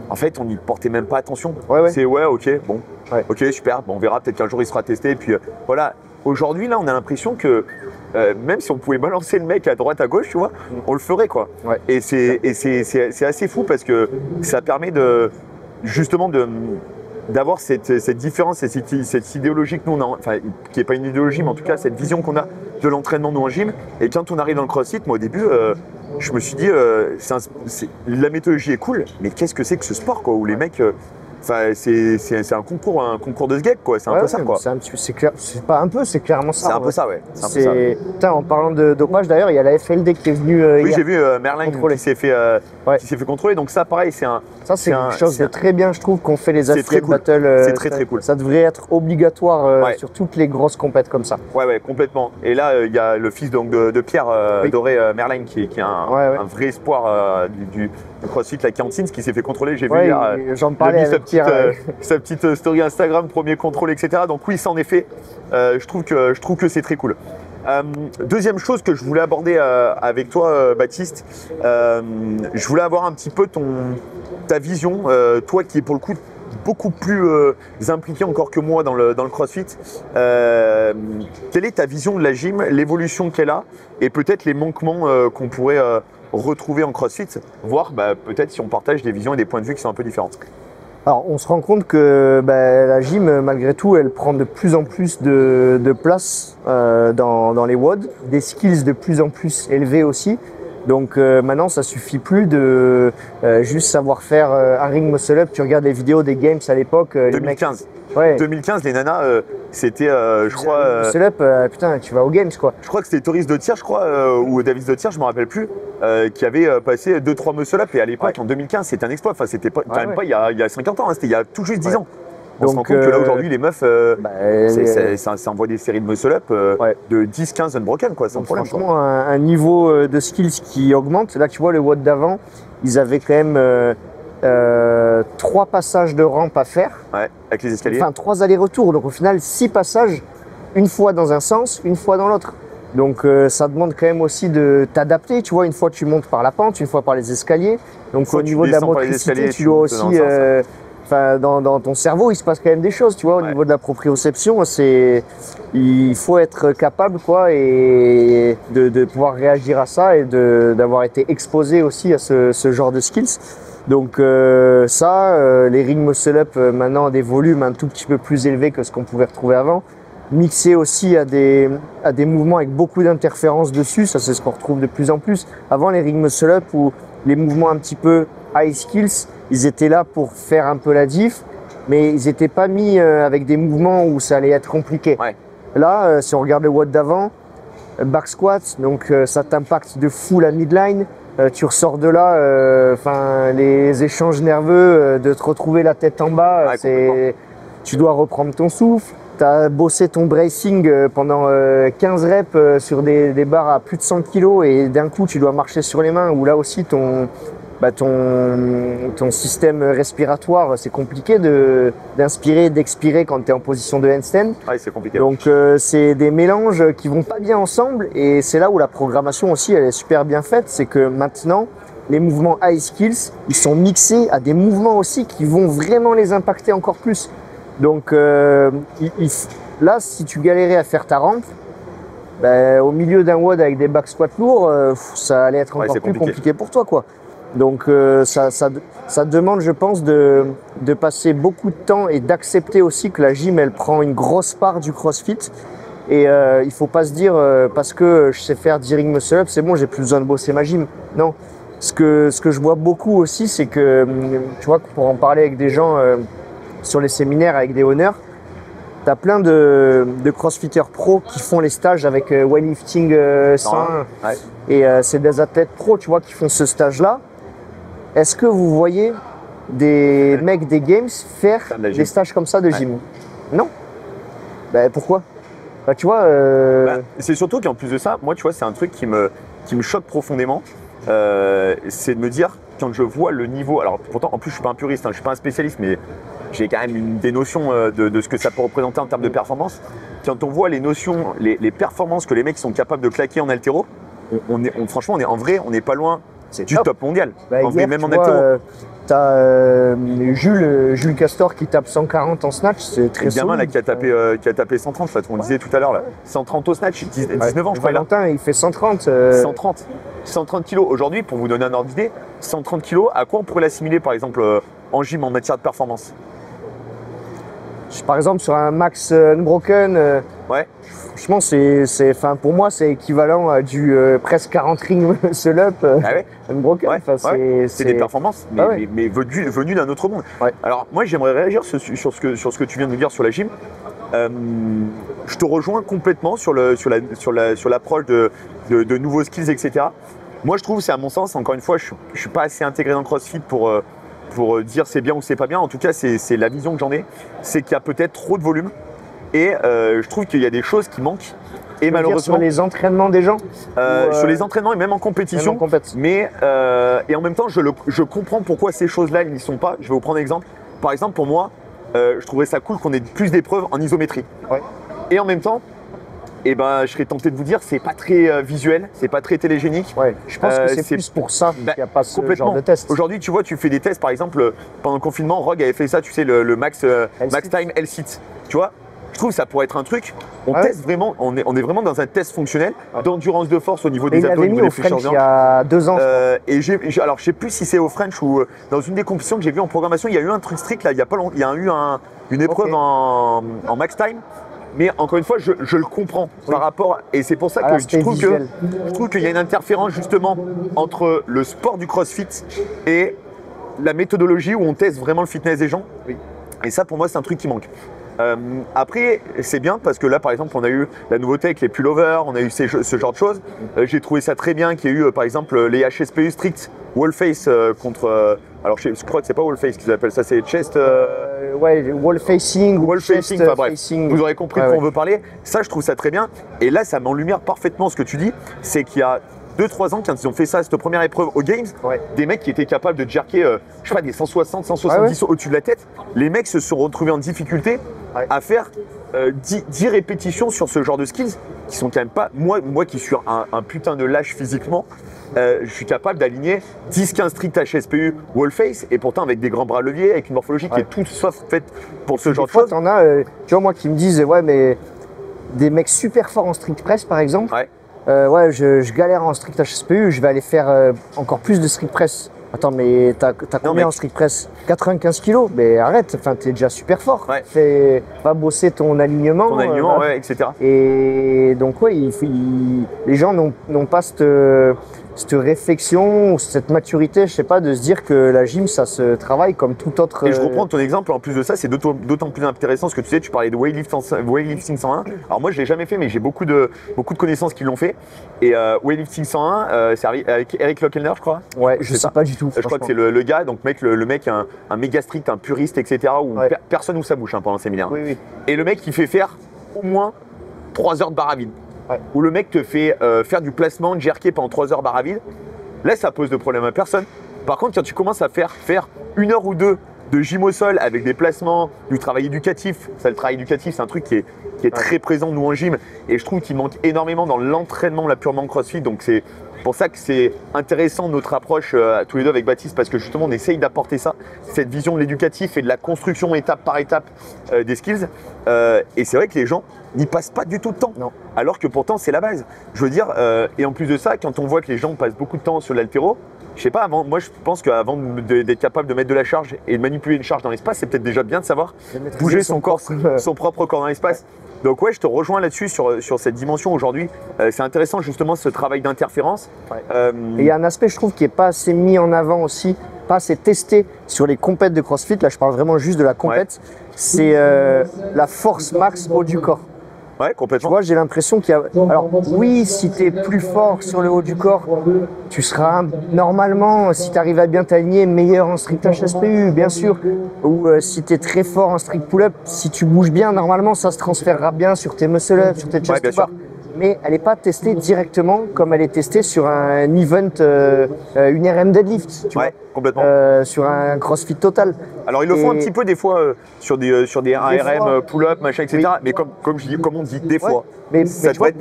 En fait, on n'y portait même pas attention. Ouais. C'est ok, bon. Ouais. Ok, super. Bon, on verra, peut-être qu'un jour il sera testé. Et puis voilà. Aujourd'hui, là, on a l'impression que même si on pouvait balancer le mec à droite, à gauche, tu vois, on le ferait, quoi. Ouais. Et c'est assez fou parce que ça permet justement d'avoir cette différence et cette idéologie que nous on a, enfin qui n'est pas une idéologie, mais en tout cas cette vision qu'on a de l'entraînement nous en gym. Et quand on arrive dans le CrossFit, moi au début, je me suis dit, la méthodologie est cool, mais qu'est-ce que c'est que ce sport, quoi, où les mecs, c'est un concours de sgeg, quoi. C'est un peu ça, quoi. C'est clair, c'est pas un peu, c'est clairement ça. C'est un peu ça, ouais. C'est un peu ça. Putain, en parlant de dopage, d'ailleurs, il y a la FLD qui est venue. Oui, hier. j'ai vu Merlin qui s'est fait contrôler. Donc ça, pareil, c'est quelque chose de très bien, je trouve, qu'on fait les c'est athlètes très cool. battle. C'est très cool. Ça devrait être obligatoire Ouais. sur toutes les grosses compètes comme ça. Ouais, complètement. Et là, il y a le fils donc, de Pierre Oui. Doré Merlin qui est un vrai espoir du CrossFit, la Cantine, qui s'est fait contrôler. J'ai vu Ouais, hier. j'en parlais J'ai vu avec Pierre. sa petite story Instagram, premier contrôle, etc. Donc oui, ça en effet, je trouve que c'est très cool. Deuxième chose que je voulais aborder avec toi, Baptiste, je voulais avoir un petit peu ta vision, toi qui es pour le coup beaucoup plus impliqué encore que moi dans le CrossFit. Quelle est ta vision de la gym, l'évolution qu'elle a et peut-être les manquements qu'on pourrait retrouver en CrossFit, voire peut-être si on partage des visions et des points de vue qui sont un peu différents. Alors, on se rend compte que la gym, malgré tout, elle prend de plus en plus de place dans les WOD, des skills de plus en plus élevés aussi. Donc maintenant, ça suffit plus de juste savoir faire un ring muscle-up. Tu regardes les vidéos des games à l'époque. 2015. Ouais. 2015, les nanas, c'était, je crois. Muscle-up, putain, tu vas aux games, quoi. Je crois que c'était Toris de Tir, ou Davis de Tir, je me rappelle plus, qui avait passé 2-3 muscle-up. Et à l'époque, en 2015, c'était un exploit. Enfin, c'était pas, quand même pas il y a 50 ans, hein, c'était il y a tout juste 10 ans. On se rend compte que là, aujourd'hui, les meufs, ça envoie des séries de muscle-up de 10-15 unbroken, quoi, sans problème. Franchement, un niveau de skills qui augmente. Là, tu vois, le WOD d'avant, ils avaient quand même 3 passages de rampe à faire. Ouais, avec les escaliers. Enfin, 3 allers-retours. Donc, au final, 6 passages, une fois dans un sens, une fois dans l'autre. Donc, ça demande quand même aussi de t'adapter. Tu vois, une fois, tu montes par la pente, une fois par les escaliers. Donc, au niveau de la motricité, tu dois aussi... dans ton cerveau, il se passe quand même des choses, tu vois, au niveau de la proprioception, il faut être capable, quoi, et de pouvoir réagir à ça et d'avoir été exposé aussi à ce genre de skills. Donc les ring muscle-up maintenant ont des volumes un tout petit peu plus élevés que ce qu'on pouvait retrouver avant, mixé aussi à des mouvements avec beaucoup d'interférences dessus, ça c'est ce qu'on retrouve de plus en plus. Avant les ring muscle-up ou les mouvements un petit peu high skills, ils étaient là pour faire un peu la diff, mais ils n'étaient pas mis avec des mouvements où ça allait être compliqué. Ouais. Là, si on regarde le WOD d'avant, back squat, donc ça t'impacte de fou la midline. Tu ressors de là, les échanges nerveux, de te retrouver la tête en bas, tu dois reprendre ton souffle. Tu as bossé ton bracing pendant 15 reps sur des barres à plus de 100 kg et d'un coup tu dois marcher sur les mains, où là aussi ton système respiratoire, c'est compliqué d'inspirer et d'expirer quand tu es en position de handstand. Ouais, c'est compliqué. Donc c'est des mélanges qui vont pas bien ensemble, et c'est là où la programmation aussi elle est super bien faite, c'est que maintenant les mouvements high skills, ils sont mixés à des mouvements aussi qui vont vraiment les impacter encore plus. Donc Là, si tu galérais à faire ta rampe, ben, au milieu d'un WOD avec des back squats lourds, ça allait être encore plus compliqué pour toi, quoi. Donc ça demande, je pense, de passer beaucoup de temps et d'accepter aussi que la gym, elle prend une grosse part du CrossFit. Et il faut pas se dire, parce que je sais faire 10 ring muscle up, c'est bon, j'ai plus besoin de bosser ma gym. Non. Ce que je vois beaucoup aussi, c'est que, tu vois, pour en parler avec des gens sur les séminaires, avec des honneurs, tu as plein de crossfitters pro qui font les stages avec weightlifting 101. Ouais. Et c'est des athlètes pro, tu vois, qui font ce stage-là. Est-ce que vous voyez des mecs des Games faire des stages comme ça de gym? Non. Ben, pourquoi? Bah, tu vois, c'est surtout qu'en plus de ça, moi, tu vois, c'est un truc qui me choque profondément. C'est de me dire, quand je vois le niveau, alors pourtant, en plus, je suis pas un puriste, hein, je suis pas un spécialiste, mais j'ai quand même des notions de ce que ça peut représenter en termes de performance. Quand on voit les notions, les performances que les mecs sont capables de claquer en haltéro, franchement, en vrai, on n'est pas loin du top mondial. Bah, hier, même en haltéro. T'as Jules Castor qui tape 140 en snatch, c'est très solide. Gamin là qui a tapé 130, là, on disait tout à l'heure, là. 130 au snatch, 19 ans je crois. Valentin, il fait 130. 130 kilos. Aujourd'hui, pour vous donner un ordre d'idée, 130 kilos, à quoi on pourrait l'assimiler par exemple en gym en matière de performance? Par exemple, sur un max unbroken, ouais. Franchement, pour moi, c'est équivalent à du presque 40 ring muscle up unbroken. Ouais, c'est des performances, mais venues d'un autre monde. Ouais. Alors, moi, j'aimerais réagir sur ce que tu viens de nous dire sur la gym. Je te rejoins complètement sur l'approche de nouveaux skills, etc. Moi, je trouve, c'est à mon sens, encore une fois, je ne suis pas assez intégré dans le CrossFit pour dire c'est bien ou c'est pas bien. En tout cas, c'est la vision que j'en ai. C'est qu'il y a peut-être trop de volume et je trouve qu'il y a des choses qui manquent. Et malheureusement, sur les entraînements des gens sur les entraînements et même en compétition. Mais et en même temps, je comprends pourquoi ces choses-là, ils n'y sont pas. Je vais vous prendre un exemple. Par exemple, pour moi, je trouverais ça cool qu'on ait plus d'épreuves en isométrie. Ouais. Et en même temps, je serais tenté de vous dire, c'est pas très visuel, c'est pas très télégénique. Ouais, je pense que c'est plus pour ça qu'il n'y a pas ce genre de test. Aujourd'hui, tu vois, tu fais des tests, par exemple, pendant le confinement, Rogue avait fait ça, tu sais, le max time L-sit. Tu vois, je trouve que ça pourrait être un truc. On teste vraiment, on est vraiment dans un test fonctionnel d'endurance de force au niveau des abdos, au niveau des flèches il y a 2 ans. Alors, je sais plus si c'est au French ou dans une des compétitions que j'ai vues en programmation, il y a eu un truc strict là, il y a pas longtemps, il y a eu une épreuve en max time. Mais encore une fois, je le comprends par rapport, et c'est pour ça que je trouve qu'il y a une interférence justement entre le sport du CrossFit et la méthodologie où on teste vraiment le fitness des gens. Oui. Et ça, pour moi, c'est un truc qui manque. Après, c'est bien parce que là, par exemple, on a eu la nouveauté avec les pullovers, on a eu ce genre de choses. J'ai trouvé ça très bien qu'il y ait eu, par exemple, les HSPU strict wall face contre. Alors, je crois que c'est pas wall face qu'ils appellent ça, c'est chest. Wall facing, enfin bref. Vous aurez compris de quoi on veut parler. Ça, je trouve ça très bien. Et là, ça met en lumière parfaitement ce que tu dis. C'est qu'il y a 2-3 ans, quand ils ont fait ça, cette première épreuve aux Games, des mecs qui étaient capables de jerker, je sais pas, des 160, 170 au-dessus de la tête. Les mecs se sont retrouvés en difficulté à faire 10 répétitions sur ce genre de skills qui sont quand même pas. Moi qui suis un putain de lâche physiquement, je suis capable d'aligner 10-15 strict HSPU wall face et pourtant avec des grands bras leviers, avec une morphologie qui est toute sauf faite pour ce genre de choses. T'en as, tu vois, moi qui me disent, mais des mecs super forts en strict press par exemple. Je galère en strict HSPU, je vais aller faire encore plus de strict press. Attends, mais t'as combien en strict press? 95 kilos? Mais arrête, t'es déjà super fort. Va bosser ton alignement. Etc. Et donc, les gens n'ont pas cette réflexion, cette maturité, je sais pas, de se dire que la gym, ça se travaille comme tout autre. Et je reprends ton exemple, en plus de ça, c'est d'autant plus intéressant ce que tu sais, tu parlais de weightlifting 101. Alors moi, je l'ai jamais fait, mais j'ai beaucoup de connaissances qui l'ont fait. Et weightlifting 101, c'est avec Eric Lockelner, je crois. Ouais, je sais pas du tout. Je crois que c'est le gars, donc le mec, un méga strict, un puriste, etc. Où personne ouvre sa bouche pendant le séminaire. Oui. Et le mec, il fait faire au moins 3 heures de barre à vide. Où le mec te fait faire du placement, jerker pendant 3 heures barre à vide. Là, ça pose de problème à personne. Par contre, quand tu commences à faire 1 heure ou 2 de gym au sol avec des placements, du travail éducatif. Ça, le travail éducatif, c'est un truc qui est très présent nous en gym et je trouve qu'il manque énormément dans l'entraînement là purement CrossFit. Donc c'est pour ça que c'est intéressant notre approche tous les deux avec Baptiste parce que justement on essaye d'apporter ça, cette vision de l'éducatif et de la construction étape par étape des skills. Et c'est vrai que les gens n'y passent pas du tout de temps. Non. Alors que pourtant c'est la base. Je veux dire, et en plus de ça, quand on voit que les gens passent beaucoup de temps sur l'haltéro, je sais pas, moi je pense qu'avant d'être capable de mettre de la charge et de manipuler une charge dans l'espace, c'est peut-être déjà bien de savoir bouger son corps, son propre corps dans l'espace. Donc ouais, je te rejoins là-dessus sur cette dimension aujourd'hui. C'est intéressant justement ce travail d'interférence. Ouais. Et il y a un aspect, je trouve, qui n'est pas assez mis en avant aussi, pas assez testé sur les compètes de CrossFit. Là, je parle vraiment juste de la compète. Ouais. C'est la force max haut du corps. Ouais, complètement. Tu vois, j'ai l'impression qu'il y a... Alors oui, si tu es plus fort sur le haut du corps, tu seras normalement, si tu arrives à bien t'aligner, meilleur en strict HSPU, bien sûr. Ou si tu es très fort en strict pull-up, si tu bouges bien, normalement, ça se transférera bien sur tes muscle-ups, sur tes chest bar. Mais elle n'est pas testée directement comme elle est testée sur un event, une RM deadlift, tu vois, complètement. sur un CrossFit total. Alors ils le font un petit peu des fois sur des RM pull-up, machin, etc. Oui. Mais comme on dit, des fois, mais ça doit être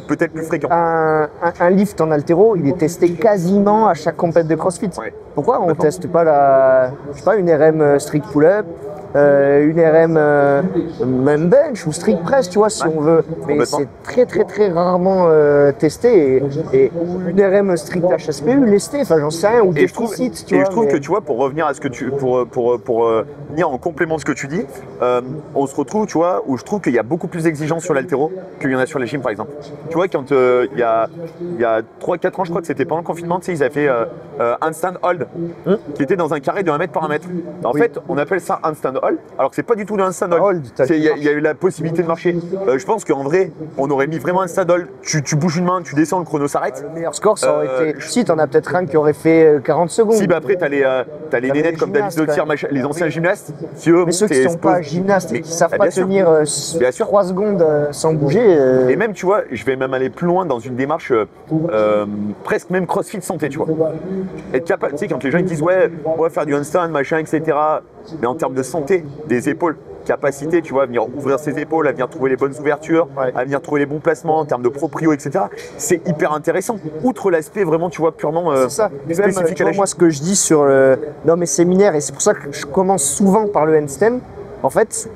peut-être plus fréquent. Un lift en haltéro, il est testé quasiment à chaque compète de CrossFit. Ouais. Pourquoi on ne teste pas une RM strict pull-up, une RM même bench ou strict press, tu vois, si on veut. Mais c'est très très très rarement testé. Et une RM strict HSPU, lesté, enfin j'en sais rien, ou des déficit, tu vois. Et je trouve que tu vois, pour revenir à ce que pour venir en complément de ce que tu dis, on se retrouve, tu vois, où je trouve qu'il y a beaucoup plus d'exigences sur l'haltéro qu'il y en a sur les gyms, par exemple. Tu vois, quand il y a 3-4 ans, je crois que c'était pendant le confinement, tu sais, ils avaient fait handstand hold, qui était dans un carré de 1 mètre par 1 mètre. En fait, on appelle ça handstand hold, alors que c'est pas du tout un handstand hold. Il y a eu la possibilité de marcher. Je pense qu'en vrai, on aurait mis vraiment un handstand hold. Tu bouges une main, tu descends, le chrono s'arrête. Le meilleur score, ça aurait été. Si, t'en as peut-être un qui aurait fait 40 secondes. Si, bah après, t'as les nénettes comme David Lotier, les anciens gymnastes. Si eux, mais ceux qui ne sont pas gymnastes et qui ne savent pas tenir 3 secondes sans bouger. Et même, tu vois, je vais même aller plus loin dans une démarche presque même CrossFit santé, tu vois. Être capable, tu sais, quand les gens ils disent ouais, on va faire du handstand, machin, etc. Mais en termes de santé, des épaules, capacité, tu vois, à venir ouvrir ses épaules, à venir trouver les bonnes ouvertures, à venir trouver les bons placements en termes de proprio, etc. C'est hyper intéressant. Outre l'aspect vraiment, tu vois, purement spécifique à la moi, ce que je dis dans mes séminaires, et c'est pour ça que je commence souvent par le handstand, en fait,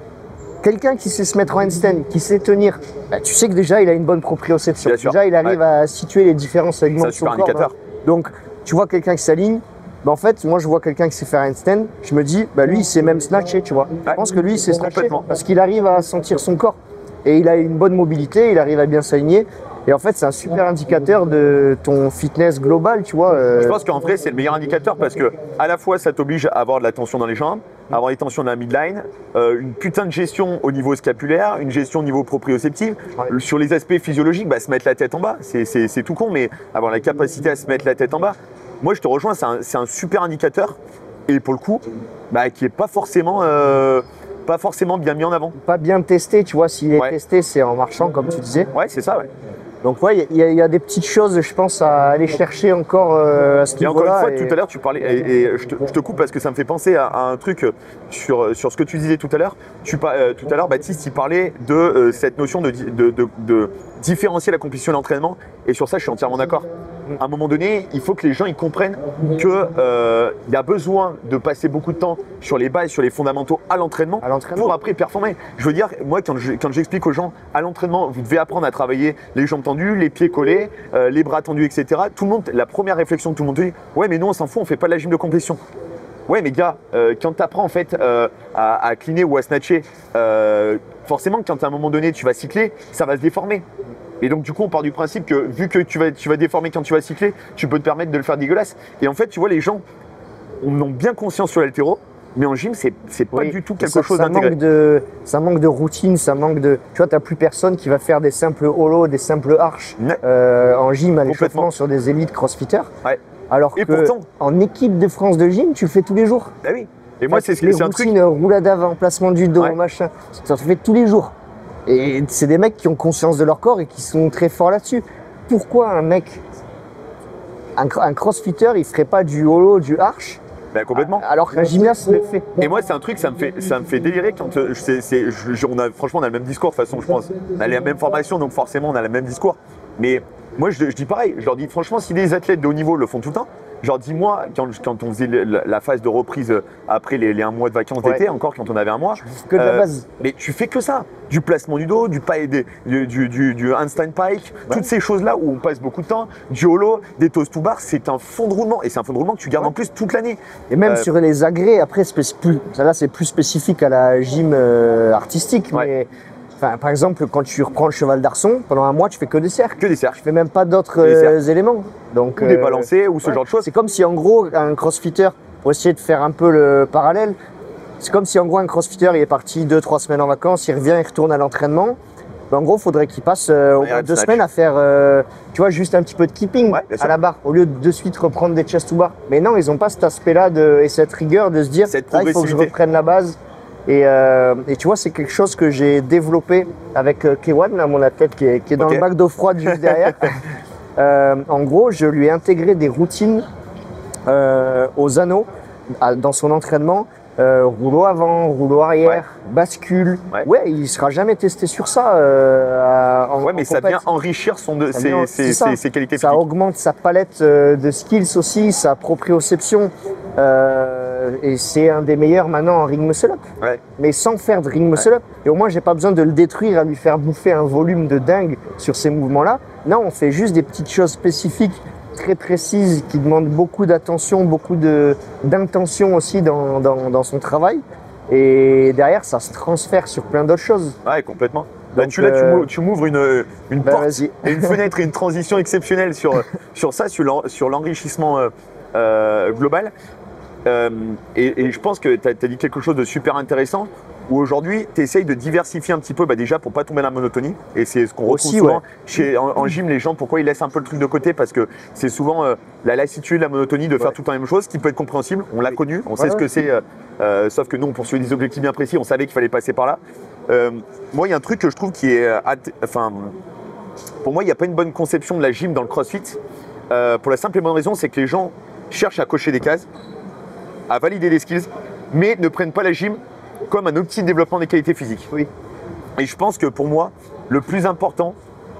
quelqu'un qui sait se mettre en handstand, qui sait tenir, tu sais que déjà, il a une bonne proprioception. Déjà, il arrive à situer les différents segments de son corps. Indicateur. Donc, tu vois quelqu'un qui s'aligne, en fait, moi, je vois quelqu'un qui sait faire un handstand, je me dis, lui, il sait même snatcher, tu vois. Je pense que lui, il sait snatcher parce qu'il arrive à sentir son corps. Et il a une bonne mobilité, il arrive à bien s'aligner. Et en fait, c'est un super indicateur de ton fitness global, tu vois. Je pense qu'en vrai, c'est le meilleur indicateur parce que à la fois, ça t'oblige à avoir de la tension dans les jambes, à avoir des tensions dans la midline, une putain de gestion au niveau scapulaire, une gestion au niveau proprioceptif. Sur les aspects physiologiques, se mettre la tête en bas, c'est tout con, mais avoir la capacité à se mettre la tête en bas. Moi, je te rejoins, c'est un super indicateur et pour le coup, qui n'est pas forcément bien mis en avant. Pas bien testé, tu vois. S'il est testé, c'est en marchant, comme tu disais. Ouais, c'est ça, ouais. Donc il y a des petites choses, je pense, à aller chercher encore à ce niveau-là. Et encore une fois, tout à l'heure, tu parlais, et je te coupe parce que ça me fait penser à un truc sur ce que tu disais tout à l'heure. Tout à l'heure, Baptiste, il parlait de cette notion de différencier la compétition et l'entraînement. Et sur ça, je suis entièrement d'accord. À un moment donné, il faut que les gens ils comprennent qu'il y a besoin de passer beaucoup de temps sur les bases, sur les fondamentaux à l'entraînement pour après performer. Je veux dire, moi, quand j'explique aux gens à l'entraînement, vous devez apprendre à travailler les jambes tendues, les pieds collés, les bras tendus, etc. Tout le monde, la première réflexion que tout le monde dit, ouais, mais nous, on s'en fout, on fait pas de la gym de compétition. Ouais, mais gars, quand tu apprends en fait à cleaner ou à snatcher, forcément, quand à un moment donné, tu vas cycler, ça va se déformer. Et donc, du coup, on part du principe que vu que tu vas déformer quand tu vas cycler, tu peux te permettre de le faire dégueulasse. Et en fait, tu vois, les gens en ont bien conscience sur l'haltéro, mais en gym, c'est pas du tout quelque chose d'intégré. Ça manque de routine, ça manque de. Tu vois, tu n'as plus personne qui va faire des simples hollows, des simples arches en gym à l'échauffement sur des élites crossfitters. Ouais. Alors que pourtant, en équipe de France de gym, tu le fais tous les jours. Bah oui. Et moi, c'est un truc. Roulade avant, placement du dos, machin. Ça se fait tous les jours. Et c'est des mecs qui ont conscience de leur corps et qui sont très forts là-dessus. Pourquoi un crossfitter, il ferait pas du hollow, du arch Ben, complètement. Alors qu'un gymnaste le fait. Et moi, c'est un truc, ça me fait délirer quand franchement, on a le même discours. De toute façon, je pense, on a la même formation, donc forcément, on a le même discours. Mais moi, je dis pareil. Je leur dis, franchement, si les athlètes de haut niveau le font tout le temps, genre, dis-moi, quand on faisait la phase de reprise après les 1 mois de vacances d'été, encore quand on avait 1 mois. Que de la base. Mais tu fais que ça. Du placement du dos, du handstand pike, toutes ces choses-là où on passe beaucoup de temps, du holo, des toes to bar, c'est un fond de roulement. Et c'est un fond de roulement que tu gardes en plus toute l'année. Et même sur les agrès, après, ça c'est plus spécifique à la gym artistique. Mais, enfin, par exemple, quand tu reprends le cheval d'arçon, pendant 1 mois, tu fais que des cercles. Que des cercles. Tu fais même pas d'autres éléments. Donc, ou des balancés ou ce genre de choses. C'est comme si en gros, un crossfitter, pour essayer de faire un peu le parallèle, c'est comme si en gros un crossfitter il est parti 2-3 semaines en vacances, il revient, il retourne à l'entraînement. En gros, il faudrait qu'il passe au moins 2 semaines à faire tu vois, juste un petit peu de keeping à la barre, au lieu de suite reprendre des chest to bar. Mais non, ils n'ont pas cet aspect-là et cette rigueur de se dire il faut que je reprenne la base. Et tu vois, c'est quelque chose que j'ai développé avec Kewan, là, mon athlète qui est dans le bac d'eau froide juste derrière. En gros, je lui ai intégré des routines aux anneaux dans son entraînement. Rouleau avant, rouleau arrière, bascule. Ouais, il ne sera jamais testé sur ça. Mais ça vient enrichir ses qualités physiques. Ça augmente sa palette de skills aussi, sa proprioception. Et c'est un des meilleurs maintenant en ring muscle up. Mais sans faire de ring muscle up. Et au moins, j'ai pas besoin de le détruire, à lui faire bouffer un volume de dingue sur ces mouvements-là. Non, on fait juste des petites choses spécifiques, très précises, qui demandent beaucoup d'attention, beaucoup d'intention aussi dans son travail. Et derrière, ça se transfère sur plein d'autres choses. Ouais, complètement. Donc, tu m'ouvres une porte et une fenêtre et une transition exceptionnelle sur ça, sur l'enrichissement global. Et je pense que tu as dit quelque chose de super intéressant, où aujourd'hui, tu essayes de diversifier un petit peu, déjà pour pas tomber dans la monotonie. Et c'est ce qu'on retrouve souvent en gym, les gens, pourquoi ils laissent un peu le truc de côté, parce que c'est souvent la lassitude, la monotonie de faire tout le temps la même chose, qui peut être compréhensible. On l'a connu, on sait ce que c'est, sauf que nous, on poursuit des objectifs bien précis, on savait qu'il fallait passer par là. Moi, il y a un truc que je trouve qui est... pour moi, il n'y a pas une bonne conception de la gym dans le CrossFit, pour la simple et bonne raison, c'est que les gens cherchent à cocher des cases, à valider des skills, mais ne prennent pas la gym comme un outil de développement des qualités physiques. Et je pense que pour moi, le plus important,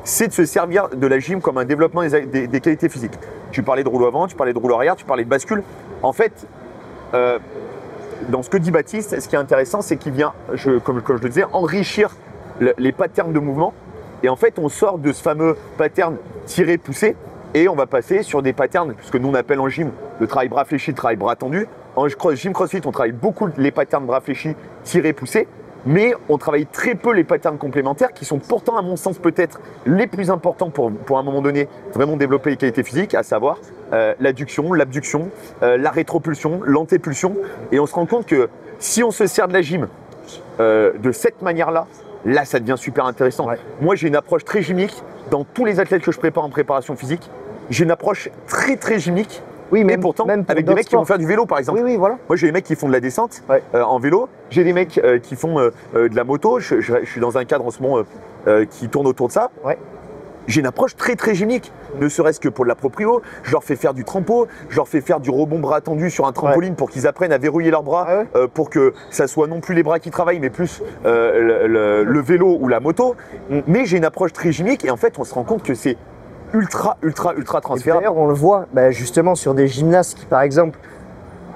c'est de se servir de la gym comme un développement des qualités physiques. Tu parlais de rouleau avant, tu parlais de rouleau arrière, tu parlais de bascule. En fait, dans ce que dit Baptiste, ce qui est intéressant, c'est qu'il vient, comme je le disais, enrichir les patterns de mouvement. Et en fait, on sort de ce fameux pattern tiré-poussé et on va passer sur des patterns, ce que nous on appelle en gym le travail bras fléchi, le travail bras tendu. En gym CrossFit, on travaille beaucoup les patterns bras fléchis, tirés, poussés, mais on travaille très peu les patterns complémentaires qui sont pourtant, à mon sens, peut-être les plus importants pour à un moment donné vraiment développer les qualités physiques, à savoir l'adduction, l'abduction, la rétropulsion, l'antépulsion. Et on se rend compte que si on se sert de la gym de cette manière-là, là, ça devient super intéressant. Moi, j'ai une approche très gymique dans tous les athlètes que je prépare en préparation physique. J'ai une approche très, très gymique. Oui, mais pourtant, même avec des mecs qui vont faire du vélo, par exemple. Oui, voilà. Moi, j'ai des mecs qui font de la descente en vélo. J'ai des mecs qui font de la moto. Je suis dans un cadre en ce moment qui tourne autour de ça. J'ai une approche très, très gymique. Ne serait-ce que pour de la proprio. Je leur fais faire du trampo. Je leur fais faire du rebond bras tendu sur un trampoline pour qu'ils apprennent à verrouiller leurs bras. Pour que ça soit non plus les bras qui travaillent, mais plus le vélo ou la moto. Mais j'ai une approche très gymique. Et en fait, on se rend compte que c'est ultra transférable. D'ailleurs, on le voit justement sur des gymnastes qui, par exemple,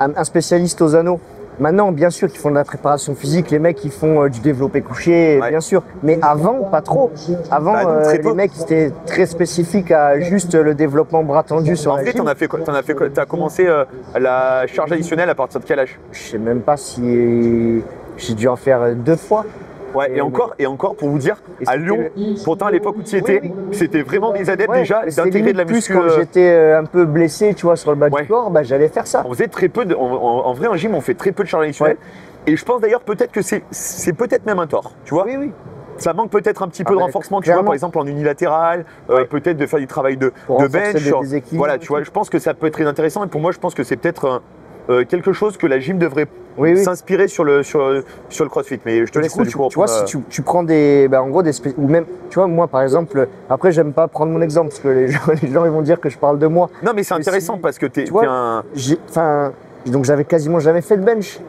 un spécialiste aux anneaux. Maintenant, bien sûr, qu'ils font de la préparation physique, les mecs qui font du développé couché, bien sûr. Mais avant, pas trop. Avant, les mecs étaient très spécifiques à juste le développement bras tendu sur la gym. En fait, t'as commencé la charge additionnelle à partir de quel âge? Je sais même pas si j'ai dû en faire 2 fois. Et encore pour vous dire, à Lyon, pourtant à l'époque où tu y étais, c'était vraiment des adeptes déjà d'intégrer de la muscu. Quand j'étais un peu blessé, tu vois, sur le bas du corps, j'allais faire ça. On faisait très peu en vrai en gym, on fait très peu de charge additionnelle. Et je pense d'ailleurs peut-être que c'est peut-être même un tort, tu vois. Oui. Ça manque peut-être un petit peu de renforcement, tu vois, par exemple en unilatéral, peut-être de faire du travail de bench. Voilà, tu vois, je pense que ça peut être très intéressant. Et pour moi, je pense que c'est peut-être quelque chose que la gym devrait s'inspirer sur le CrossFit. Mais je te laisse tu vois, si tu prends des, en gros ou même, tu vois, moi par exemple, après j'aime pas prendre mon exemple parce que les gens ils vont dire que je parle de moi. Non, mais c'est intéressant parce que tu vois, Donc j'avais quasiment jamais fait de bench.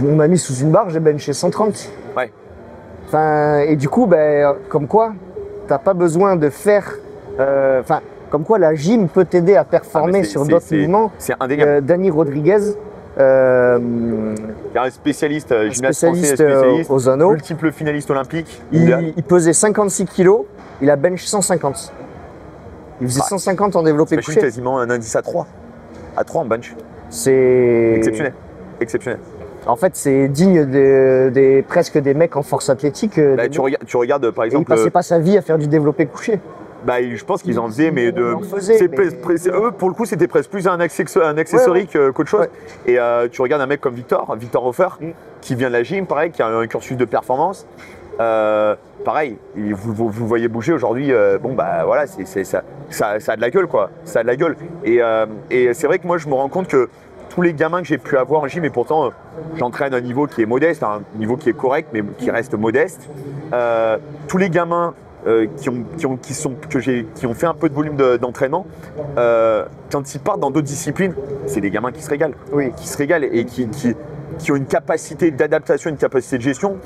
On m'a mis sous une barre, j'ai benché 130. Ouais. Enfin, et du coup, ben, comme quoi, t'as pas besoin de faire. Comme quoi la gym peut t'aider à performer sur d'autres mouvements. C'est indéniable. Dani Rodriguez, qui est un spécialiste, gymnaste français, spécialiste, aux anneaux. multiple finaliste olympique. Il pesait 56 kilos, il a bench 150. Il faisait 150 en développé couché. Quasiment un indice à 3. À 3 en bench. C'est exceptionnel. Exceptionnel. En fait, c'est digne presque des mecs en force athlétique. Bah, tu regardes par exemple. Il passait pas sa vie à faire du développé couché. Bah, je pense qu'ils en faisaient, mais eux, pour le coup, c'était presque plus un accessory qu'autre chose. Ouais. Et tu regardes un mec comme Victor Hofer, qui vient de la gym, pareil, qui a un cursus de performance. Pareil, vous voyez bouger aujourd'hui, bon bah voilà, ça a de la gueule quoi, ça a de la gueule. Et c'est vrai que moi je me rends compte que tous les gamins que j'ai pu avoir en gym, et pourtant j'entraîne à un niveau qui est modeste, un niveau qui est correct mais qui reste modeste, tous les gamins qui ont fait un peu de volume d'entraînement, quand ils partent dans d'autres disciplines, c'est des gamins qui se régalent, qui se régalent et qui ont une capacité d'adaptation, une capacité de gestion.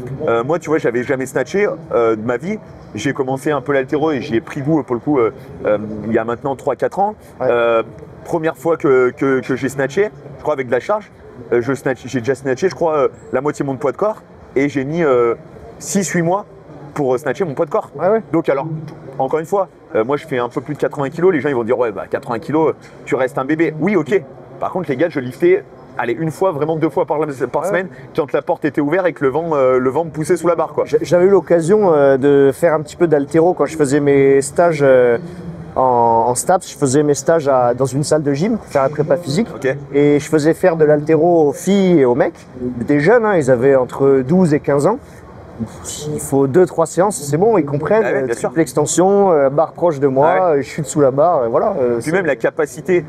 Moi, tu vois, j'avais jamais snatché de ma vie. J'ai commencé un peu l'haltéro et j'y ai pris goût pour le coup il y a maintenant 3-4 ans. Ouais. Première fois que j'ai snatché, je crois avec de la charge, j'ai déjà snatché, je crois, la moitié de mon poids de corps et j'ai mis 6-8 mois pour snatcher mon poids de corps. Ouais. Donc alors, encore une fois, moi je fais un peu plus de 80 kg, les gens ils vont dire ouais bah 80 kg, tu restes un bébé. Oui ok, par contre les gars je liftais une fois, vraiment 2 fois par semaine, quand la porte était ouverte et que le vent me poussait sous la barre quoi. J'avais eu l'occasion de faire un petit peu d'haltéro quand je faisais mes stages en STAPS, je faisais mes stages dans une salle de gym, faire la prépa physique. Okay. Et je faisais faire de l'haltéro aux filles et aux mecs, des jeunes, ils avaient entre 12 et 15 ans. Il faut 2-3 séances, c'est bon, ils comprennent. Triple extension, barre proche de moi, chute sous la barre, voilà. Puis même la capacité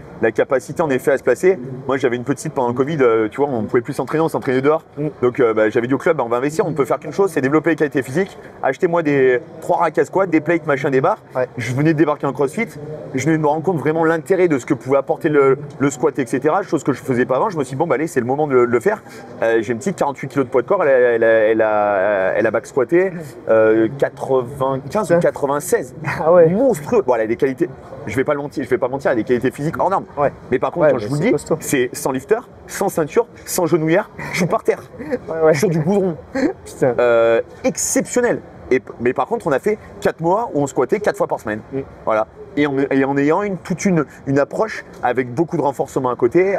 en effet à se placer. Moi j'avais une petite pendant le Covid, tu vois, on ne pouvait plus s'entraîner, on s'entraînait dehors. Donc j'avais dit au club, on va investir, on ne peut faire qu'une chose, c'est développer les qualités physiques. Achetez-moi des 3 racks à squat, des plates, machin, des barres. Ouais. Je venais de débarquer en CrossFit, je venais de me rendre compte vraiment l'intérêt de ce que pouvait apporter le squat, etc. Chose que je ne faisais pas avant. Je me suis dit, bon, bah allez, c'est le moment de le faire. J'ai une petite 48 kg de poids de corps, elle a back squatté 95 ou 96. Ah ouais. Monstrueux. Bon, elle a des qualités, je vais pas mentir, elle a des qualités physiques hors normes. Ouais. Mais par contre, quand je vous le dis, c'est sans lifter, sans ceinture, sans genouillère, je suis par terre, sur du goudron. Exceptionnel. Mais par contre, on a fait 4 mois où on squattait 4 fois par semaine. Voilà. Et en ayant toute une approche avec beaucoup de renforcement à côté,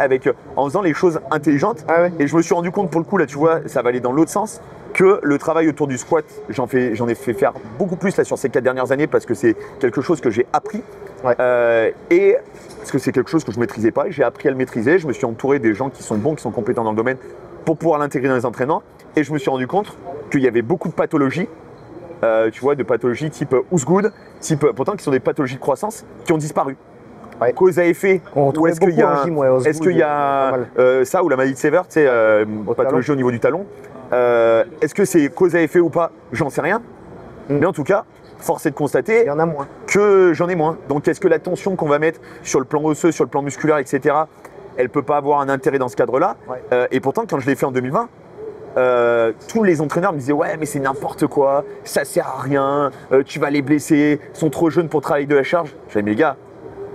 en faisant les choses intelligentes. Ah ouais. Et je me suis rendu compte, pour le coup, là, tu vois, ça va aller dans l'autre sens, que le travail autour du squat, j'en ai fait faire beaucoup plus là, sur ces 4 dernières années parce que c'est quelque chose que j'ai appris. Ouais. Et parce que c'est quelque chose que je ne maîtrisais pas, j'ai appris à le maîtriser. Je me suis entouré des gens qui sont bons, qui sont compétents dans le domaine pour pouvoir l'intégrer dans les entraînements. Et je me suis rendu compte qu'il y avait beaucoup de pathologies. Tu vois, de pathologies type Osgood, pourtant qui sont des pathologies de croissance qui ont disparu. Ouais. Cause à effet, ou est-ce qu'il y a, ça ou la maladie de Sever, tu sais, pathologie au niveau du talon. Est-ce que c'est cause à effet ou pas? J'en sais rien. Mais en tout cas, force est de constater que j'en ai moins. Donc est-ce que la tension qu'on va mettre sur le plan osseux, sur le plan musculaire, etc., elle ne peut pas avoir un intérêt dans ce cadre-là? Et pourtant, quand je l'ai fait en 2020, tous les entraîneurs me disaient ouais mais c'est n'importe quoi, ça sert à rien, tu vas les blesser, ils sont trop jeunes pour travailler de la charge. Je disais mais les gars,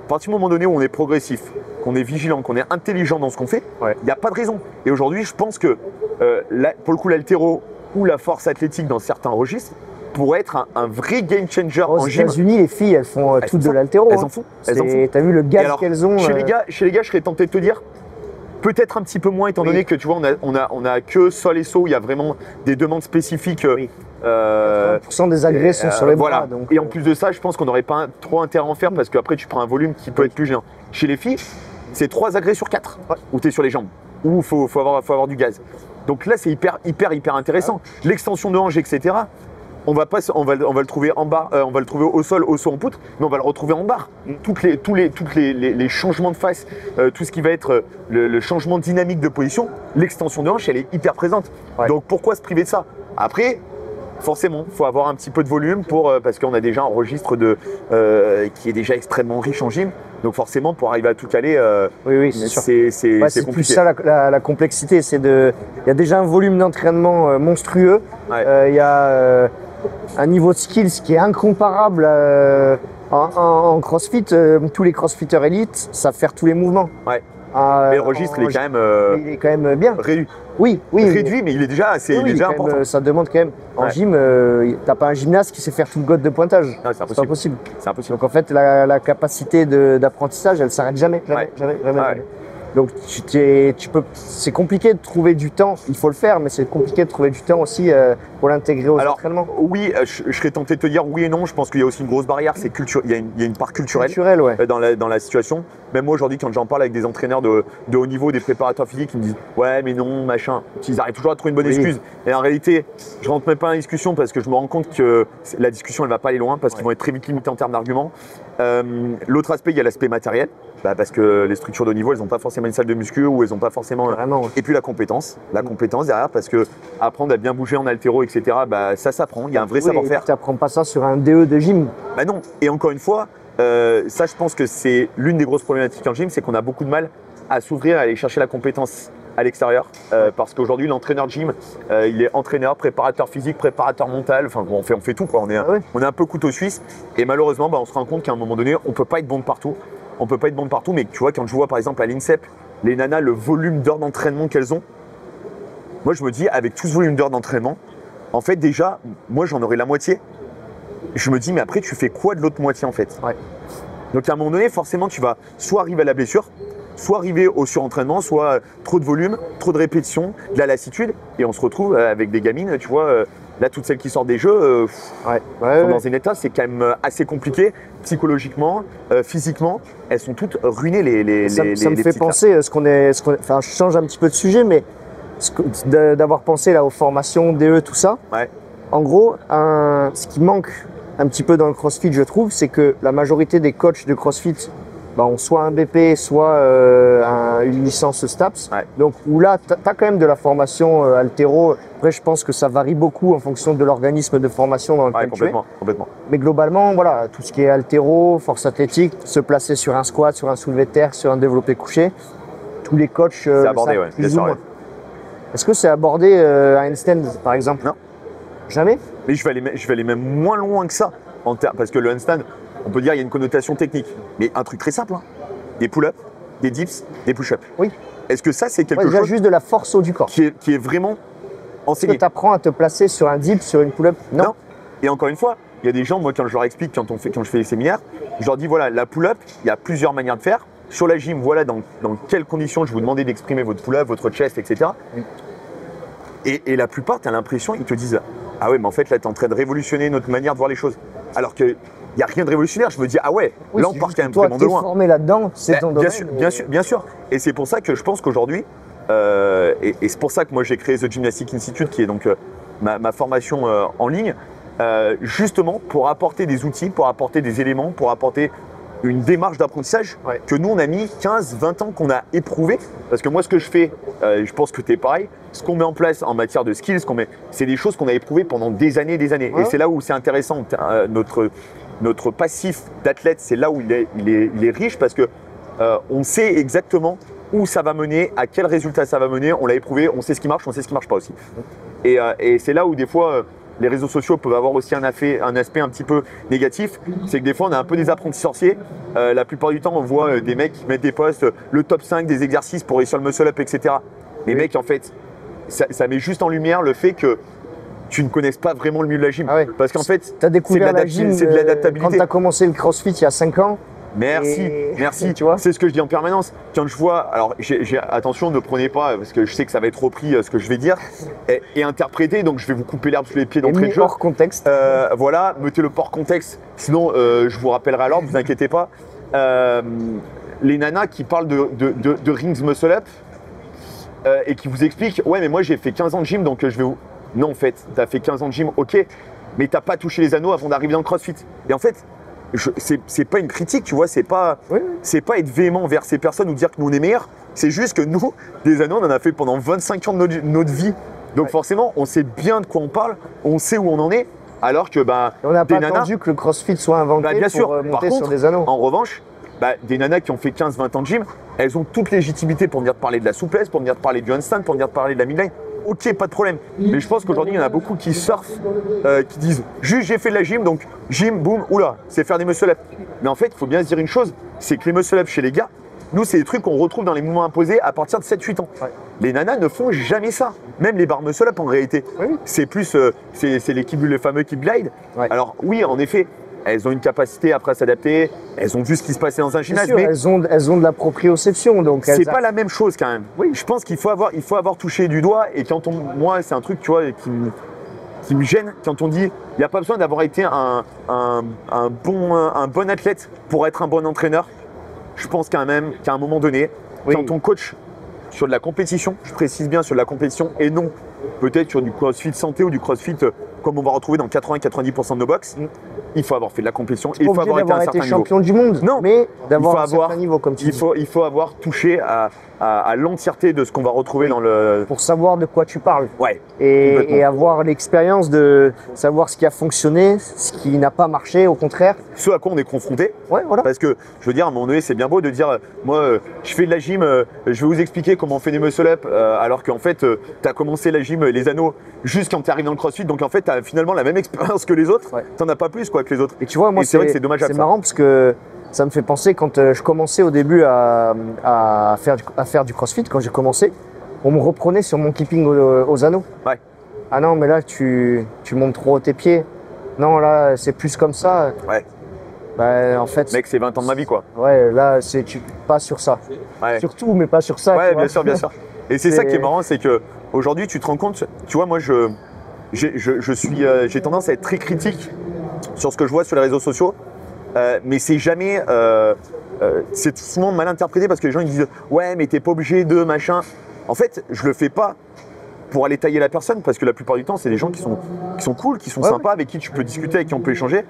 à partir du moment donné où on est progressif, qu'on est vigilant, qu'on est intelligent dans ce qu'on fait, il n'y a pas de raison. Et aujourd'hui je pense que pour le coup l'haltéro ou la force athlétique dans certains registres pourrait être un vrai game changer en gym. Aux États-Unis, les filles elles font toutes de l'haltéro. Elles en font. T'as vu le gaz qu'elles ont chez les gars, je serais tenté de te dire peut-être un petit peu moins, étant donné que tu vois, on a que sol et saut, il y a vraiment des demandes spécifiques. 30% des agrès sont sur les bras. Voilà. Donc, et en plus de ça, je pense qu'on n'aurait pas trop intérêt à en faire parce qu'après, tu prends un volume qui peut être plus géant. Chez les filles, c'est 3 agrès sur 4 où tu es sur les jambes, où il faut avoir du gaz. Donc là, c'est hyper intéressant. L'extension de hanche, etc. On va le trouver en barre, on va le trouver au sol, au saut en poutre, mais on va le retrouver en barre. Tous les changements de face, tout ce qui va être le changement dynamique de position, l'extension de hanche, elle est hyper présente. Ouais. Donc pourquoi se priver de ça? Après, forcément, il faut avoir un petit peu de volume parce qu'on a déjà un registre qui est déjà extrêmement riche en gym. Donc forcément, pour arriver à tout caler, oui, c'est sûr. c'est Ouais, c'est plus compliqué. ça la complexité. Il y a déjà un volume d'entraînement monstrueux. Ouais. Il y a un niveau de skills qui est incomparable en CrossFit. Tous les CrossFitters élites savent faire tous les mouvements. Ouais. Mais le registre, il est quand même bien. réduit. Oui. Réduit, mais il est déjà assez Oui, il est déjà quand même, important. ça demande quand même. En Ouais. gym, t'as pas un gymnaste qui sait faire tout le god de pointage. Non, c'est C'est pas impossible. possible. C'est impossible. Donc en fait, la capacité d'apprentissage, elle s'arrête jamais. Ouais. Jamais. Ouais. Donc c'est compliqué de trouver du temps. Il faut le faire, mais c'est compliqué de trouver du temps aussi pour l'intégrer aux Alors, entraînements. oui, je serais tenté de te dire oui et non. Je pense qu'il y a aussi une grosse barrière, c'est il y a une part culturelle. Culturel, ouais. Dans la situation. Même moi aujourd'hui, quand j'en parle avec des entraîneurs de haut niveau, des préparateurs physiques, ils me disent ouais mais non, machin. Ils arrivent toujours à trouver une bonne Oui. excuse. Et en réalité, je rentre même pas dans la discussion parce que je me rends compte que la discussion elle va pas aller loin parce qu'ils vont être très vite limités en termes d'arguments. L'autre aspect, il y a l'aspect matériel. Parce que les structures de haut niveau, elles n'ont pas forcément une salle de muscu ou elles n'ont pas forcément. Vraiment. Et puis la compétence derrière, parce que apprendre à bien bouger en haltéro, etc. Ça s'apprend. Il y a un vrai savoir-faire. Tu n'apprends pas ça sur un DE de gym. Bah non. Et encore une fois, ça, je pense que c'est l'une des grosses problématiques en gym, c'est qu'on a beaucoup de mal à s'ouvrir, à aller chercher la compétence à l'extérieur. Parce qu'aujourd'hui, l'entraîneur de gym, il est entraîneur, préparateur physique, préparateur mental. Enfin, on fait tout, quoi. On est un peu couteau suisse. Et malheureusement, on se rend compte qu'à un moment donné, on peut pas être bon de partout. Mais tu vois, quand je vois par exemple à l'INSEP, les nanas, le volume d'heures d'entraînement qu'elles ont, moi je me dis, avec tout ce volume d'heures d'entraînement, en fait déjà, moi j'en aurais la moitié. Je me dis, mais après tu fais quoi de l'autre moitié en fait? Ouais. Donc à un moment donné, forcément, tu vas soit arriver à la blessure, soit arriver au surentraînement, soit trop de volume, trop de répétitions, de la lassitude, et on se retrouve avec des gamines, tu vois, là toutes celles qui sortent des jeux, sont dans un état, c'est quand même assez compliqué, psychologiquement, physiquement, elles sont toutes ruinées Ça me fait petites, là. penser, enfin, je change un petit peu de sujet, mais d'avoir pensé là aux formations, DE, tout ça. Ouais. En gros, ce qui manque un petit peu dans le CrossFit, je trouve, c'est que la majorité des coachs de CrossFit ont soit un BP, soit une licence STAPS. Ouais. Donc, où là, tu as quand même de la formation haltéro. Après, je pense que ça varie beaucoup en fonction de l'organisme de formation dans lequel tu es. Complètement. Mais globalement, voilà, tout ce qui est haltéro, force athlétique, se placer sur un squat, sur un soulevé de terre, sur un développé couché, tous les coachs C'est abordé, savent ouais, plus bien ou sûr, moins. ouais. Est-ce que c'est abordé à handstand, par exemple? Non. Jamais? Mais je vais aller même moins loin que ça, parce que le handstand, on peut dire il y a une connotation technique. Mais un truc très simple, hein. Des pull-ups, des dips, des push-ups. Oui. Est-ce que ça, c'est quelque Déjà chose juste de la force haut du corps. qui est vraiment Est-ce que enseigné? tu apprends à te placer sur un dip, sur une pull-up? Non. Et encore une fois, il y a des gens, moi, quand je leur explique, quand je fais les séminaires, je leur dis voilà, la pull-up, il y a plusieurs manières de faire. Sur la gym, voilà dans quelles conditions je vous demandais d'exprimer votre pull-up, votre chest, etc. Oui. Et la plupart, tu as l'impression, ils te disent ah ouais, mais en fait, là, tu es en train de révolutionner notre manière de voir les choses. Alors qu'il n'y a rien de révolutionnaire. Je me dis ah ouais, Oui, là, on c'est part juste quand même que toi, vraiment de t'es loin. formé là-dedans, c'est ton domaine. Bien sûr. Et c'est pour ça que je pense qu'aujourd'hui, et c'est pour ça que moi j'ai créé The Gymnastic Institute, qui est donc ma formation en ligne, justement pour apporter des outils, pour apporter des éléments, pour apporter une démarche d'apprentissage que nous on a mis 15-20 ans qu'on a éprouvé. Parce que moi ce que je fais, je pense que tu es pareil, ce qu'on met en place en matière de skills, c'est des choses qu'on a éprouvées pendant des années et des années. Ouais. Et c'est là où c'est intéressant. Notre passif d'athlète, c'est là où il est riche parce que on sait exactement où ça va mener, à quel résultat ça va mener, on l'a éprouvé, on sait ce qui marche, on sait ce qui marche pas aussi. Et c'est là où des fois les réseaux sociaux peuvent avoir aussi un aspect un petit peu négatif, c'est que des fois on a un peu des apprentis sorciers. La plupart du temps on voit des mecs qui mettent des posts, le top 5 des exercices pour réussir le muscle up, etc. Les mecs en fait, ça met juste en lumière le fait que tu ne connaisses pas vraiment le milieu de la gym. Ah ouais. Parce qu'en fait, Tu as découvert la c'est gym de l'adaptabilité. quand tu as commencé le CrossFit il y a 5 ans. Merci. Tu vois, c'est ce que je dis en permanence. Quand je vois, alors attention, ne prenez pas, parce que je sais que ça va être repris ce que je vais dire, et interpréter, donc je vais vous couper l'herbe sous les pieds d'entrée de jeu. hors contexte. Voilà, mettez-le pas hors contexte, sinon je vous rappellerai à l'ordre, ne vous inquiétez pas. Les nanas qui parlent de rings muscle up et qui vous expliquent, ouais mais moi j'ai fait 15 ans de gym, donc je vais vous... Non en fait, tu as fait 15 ans de gym, ok, mais tu n'as pas touché les anneaux avant d'arriver dans le CrossFit. Et en fait, c'est pas une critique, tu vois, c'est pas être véhément envers ces personnes ou dire que nous on est meilleurs. C'est juste que nous, des anneaux, on en a fait pendant 25 ans de notre vie Donc forcément, on sait bien de quoi on parle, on sait où on en est, alors que on n'a pas des nanas, attendu que le CrossFit soit inventé bien sûr. pour Par monter contre, sur des anneaux. En revanche, des nanas qui ont fait 15-20 ans de gym, elles ont toute légitimité pour venir te parler de la souplesse, pour venir te parler du handstand, pour venir te parler de la midline. Ok, pas de problème. Mais je pense qu'aujourd'hui, il y en a beaucoup qui surfent, qui disent juste j'ai fait de la gym, donc gym, boum, oula, c'est faire des muscle-up. Mais en fait, il faut bien se dire une chose, c'est que les muscle-up chez les gars, nous, c'est des trucs qu'on retrouve dans les mouvements imposés à partir de 7-8 ans. Ouais. Les nanas ne font jamais ça. Même les barres muscle-up en réalité. Oui. C'est plus, c'est le fameux keep glide. Ouais. Alors oui, en effet, elles ont une capacité après à s'adapter, elles ont vu ce qui se passait dans un gymnase, Sûr, mais elles ont de la proprioception, donc c'est pas la même chose quand même. Oui. Je pense qu'il faut avoir touché du doigt, et quand moi c'est un truc tu vois qui me gêne quand on dit il n'y a pas besoin d'avoir été un bon athlète pour être un bon entraîneur. Je pense quand même qu'à un moment donné, quand on coach sur de la compétition, je précise bien sur de la compétition et non peut-être sur du crossfit santé ou du crossfit comme on va retrouver dans 80-90% de nos box, il faut avoir fait de la compétition et il faut avoir été à un certain niveau. champion du monde, non, mais d'avoir un certain niveau comme tu dis. Il faut avoir touché à l'entièreté de ce qu'on va retrouver dans le... Pour savoir de quoi tu parles. Ouais. Et avoir l'expérience de savoir ce qui a fonctionné, ce qui n'a pas marché, au contraire. Ce à quoi on est confronté. Ouais, voilà. Parce que, je veux dire, à un moment donné, c'est bien beau de dire, moi, je fais de la gym, je vais vous expliquer comment on fait des muscle-up, alors qu'en fait, tu as commencé la gym, les anneaux, juste quand tu arrives dans le crossfit. Donc, en fait, tu as finalement la même expérience que les autres. Ouais. Tu n'en as pas plus quoi, que les autres. Et tu vois, moi, c'est vrai que c'est dommageable. C'est marrant parce que ça me fait penser quand je commençais au début à faire du crossfit, quand j'ai commencé, on me reprenait sur mon keeping aux anneaux. Ouais. Ah non, mais là, tu montes trop haut tes pieds. Non, là, c'est plus comme ça. Ouais. Bah, en fait. Mec, c'est 20 ans de ma vie, quoi. Ouais, là, pas sur ça. Ouais. Surtout, mais pas sur ça. Ouais, tu vois. bien sûr, bien sûr. Et c'est ça qui est marrant, c'est que aujourd'hui, tu te rends compte, tu vois, moi, j'ai tendance à être très critique sur ce que je vois sur les réseaux sociaux, mais c'est jamais, c'est souvent mal interprété parce que les gens ils disent ouais, mais t'es pas obligé de machin. En fait, je le fais pas pour aller tailler la personne parce que la plupart du temps, c'est des gens qui sont cool, qui sont sympas, avec qui tu peux discuter, avec qui on peut échanger.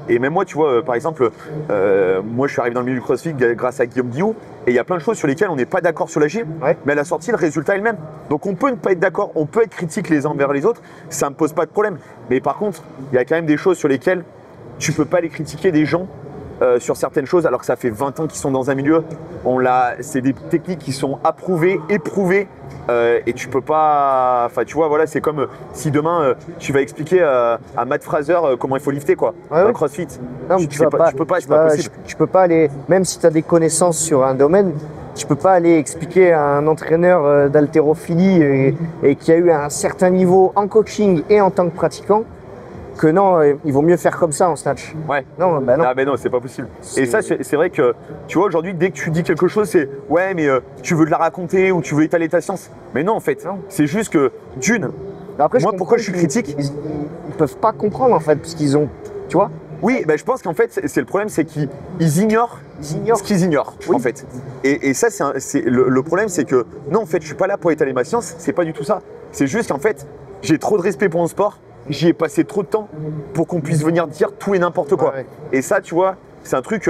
Et même moi, tu vois, par exemple, moi je suis arrivé dans le milieu du CrossFit grâce à Guillaume Guillou, et il y a plein de choses sur lesquelles on n'est pas d'accord sur la gym, mais à la sortie, le résultat est le même. Donc on peut ne pas être d'accord, on peut être critique les uns envers les autres, ça me pose pas de problème. Mais par contre, il y a quand même des choses sur lesquelles tu peux pas les critiquer des gens sur certaines choses, alors que ça fait 20 ans qu'ils sont dans un milieu. C'est des techniques qui sont approuvées, éprouvées, et tu peux pas. Enfin, tu vois, voilà, c'est comme si demain tu vas expliquer à Matt Fraser comment il faut lifter, quoi, dans CrossFit. Non, mais tu peux pas, c'est pas possible. Tu peux pas aller, même si tu as des connaissances sur un domaine, tu peux pas aller expliquer à un entraîneur d'haltérophilie et qui a eu un certain niveau en coaching et en tant que pratiquant que non, il vaut mieux faire comme ça en snatch. Ouais. Non, bah non. Ah, ben non, c'est pas possible. Et ça, c'est vrai que, tu vois, aujourd'hui, dès que tu dis quelque chose, c'est ouais, mais tu veux de la raconter ou tu veux étaler ta science. Mais non, en fait, c'est juste que, Après, moi, pourquoi je suis critique? Ils peuvent pas comprendre, en fait, parce qu'ils ont, tu vois. Oui, ben, je pense qu'en fait, c'est le problème, c'est qu'ils ignorent ce qu'ils ignorent, en fait. Et ça, le problème, c'est que, non, en fait, je suis pas là pour étaler ma science, c'est pas du tout ça. C'est juste qu'en fait, j'ai trop de respect pour mon sport. J'y ai passé trop de temps pour qu'on puisse venir dire tout et n'importe quoi. Ouais. Et ça, tu vois, c'est un truc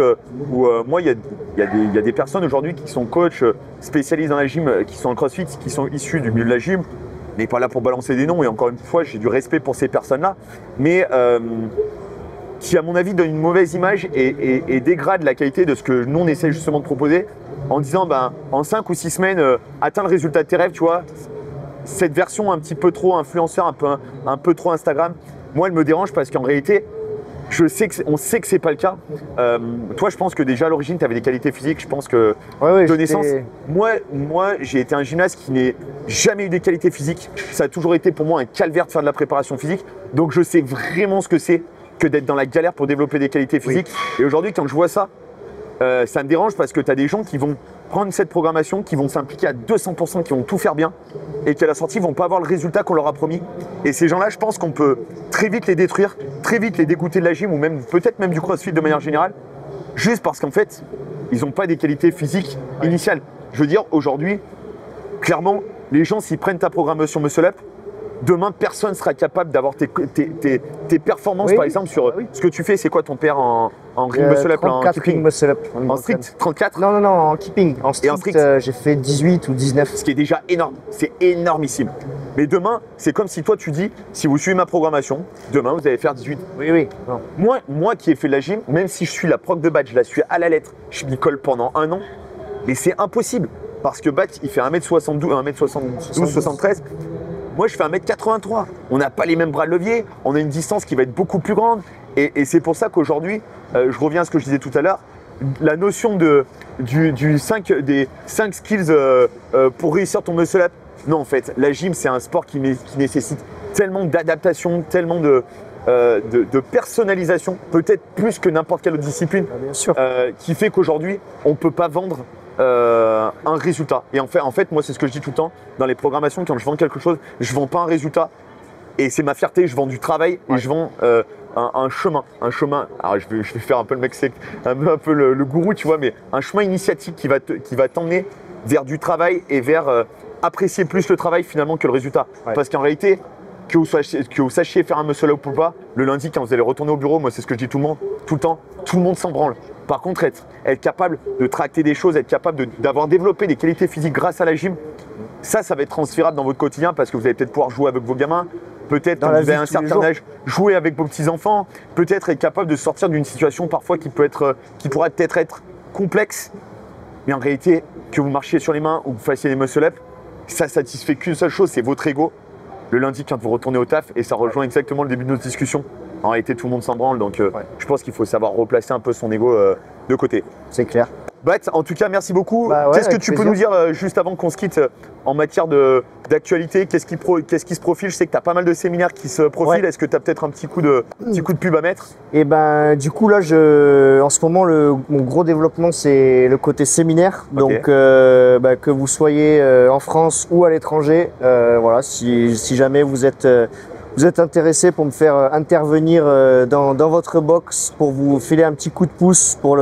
où moi, il y a des personnes aujourd'hui qui sont coachs spécialisés dans la gym, qui sont en CrossFit, qui sont issus du milieu de la gym. On n'est pas là pour balancer des noms, et encore une fois, j'ai du respect pour ces personnes-là, mais qui, à mon avis, donnent une mauvaise image et dégradent la qualité de ce que nous, on essaie justement de proposer en disant, ben, en 5 ou 6 semaines, atteins le résultat de tes rêves, tu vois. Cette version un petit peu trop influenceur, un peu trop Instagram, moi elle me dérange parce qu'en réalité, on sait que c'est pas le cas. Toi, je pense que déjà à l'origine, tu avais des qualités physiques. Je pense que de naissance, moi j'ai été un gymnaste qui n'ai jamais eu des qualités physiques. Ça a toujours été pour moi un calvaire de faire de la préparation physique. Donc je sais vraiment ce que c'est que d'être dans la galère pour développer des qualités physiques. Et aujourd'hui, quand je vois ça, ça me dérange parce que tu as des gens qui vont prendre cette programmation, qui vont s'impliquer à 200%, qui vont tout faire bien et qu'à la sortie, ils vont pas avoir le résultat qu'on leur a promis. Et ces gens-là, je pense qu'on peut très vite les détruire, très vite les dégoûter de la gym ou même peut-être même du CrossFit de manière générale, juste parce qu'en fait, ils n'ont pas des qualités physiques initiales. Je veux dire, aujourd'hui, clairement, les gens, s'ils prennent ta programmation Muscle Up, demain, personne ne sera capable d'avoir tes performances, par exemple, sur ce que tu fais. C'est quoi ton père en ring muscle up, en keeping muscle up. En strict, 34? Non, en keeping. En strict, j'ai fait 18 ou 19. Ce qui est déjà énorme. C'est énormissime. Mais demain, c'est comme si toi tu dis, si vous suivez ma programmation, demain vous allez faire 18. Oui. Non. Moi qui ai fait de la gym, même si je suis la proc de Bat, je la suis à la lettre, je m'y colle pendant 1 an, mais c'est impossible. Parce que Bat, il fait 1m72, 1m72, 73. Moi, je fais 1m83. On n'a pas les mêmes bras de levier. On a une distance qui va être beaucoup plus grande. Et c'est pour ça qu'aujourd'hui, je reviens à ce que je disais tout à l'heure, la notion des 5 skills pour réussir ton muscle up. Non, en fait, la gym, c'est un sport qui nécessite tellement d'adaptation, tellement de personnalisation, peut-être plus que n'importe quelle autre discipline, Bien sûr. qui fait qu'aujourd'hui, on ne peut pas vendre un résultat. Et en fait, moi, c'est ce que je dis tout le temps dans les programmations. Quand je vends quelque chose, je ne vends pas un résultat. Et c'est ma fierté, je vends du travail et je vends un chemin. Alors, je vais faire un peu le mec sec, un peu le gourou, tu vois, mais un chemin initiatique qui va t'emmener vers du travail et vers apprécier plus le travail finalement que le résultat. Ouais. Parce qu'en réalité, que vous sachiez faire un muscle up ou pas, le lundi, quand vous allez retourner au bureau, moi, c'est ce que je dis tout le temps, tout le monde s'en branle. Par contre, être capable de tracter des choses, être capable d'avoir développé des qualités physiques grâce à la gym, ça va être transférable dans votre quotidien parce que vous allez peut-être pouvoir jouer avec vos gamins, peut-être quand vous avez un certain âge, jouer avec vos petits-enfants, peut-être être capable de sortir d'une situation parfois qui pourrait peut-être être complexe, mais en réalité, que vous marchiez sur les mains ou que vous fassiez des muscle-up, ça satisfait qu'une seule chose, c'est votre ego. Le lundi, quand vous retournez au taf, et ça rejoint exactement le début de notre discussion. En réalité, tout le monde s'en branle, donc je pense qu'il faut savoir replacer un peu son ego de côté. C'est clair. Bat, en tout cas, merci beaucoup. Bah ouais, Qu'est-ce que avec tu peux plaisir. nous dire juste avant qu'on se quitte en matière d'actualité? Qu'est-ce qui se profile? Je sais que tu as pas mal de séminaires qui se profilent. Ouais. Est-ce que tu as peut-être un petit coup de pub à mettre? Et ben du coup là, en ce moment, mon gros développement, c'est le côté séminaire. Ok. Donc que vous soyez en France ou à l'étranger, voilà, si jamais vous êtes intéressé pour me faire intervenir dans votre box pour vous filer un petit coup de pouce pour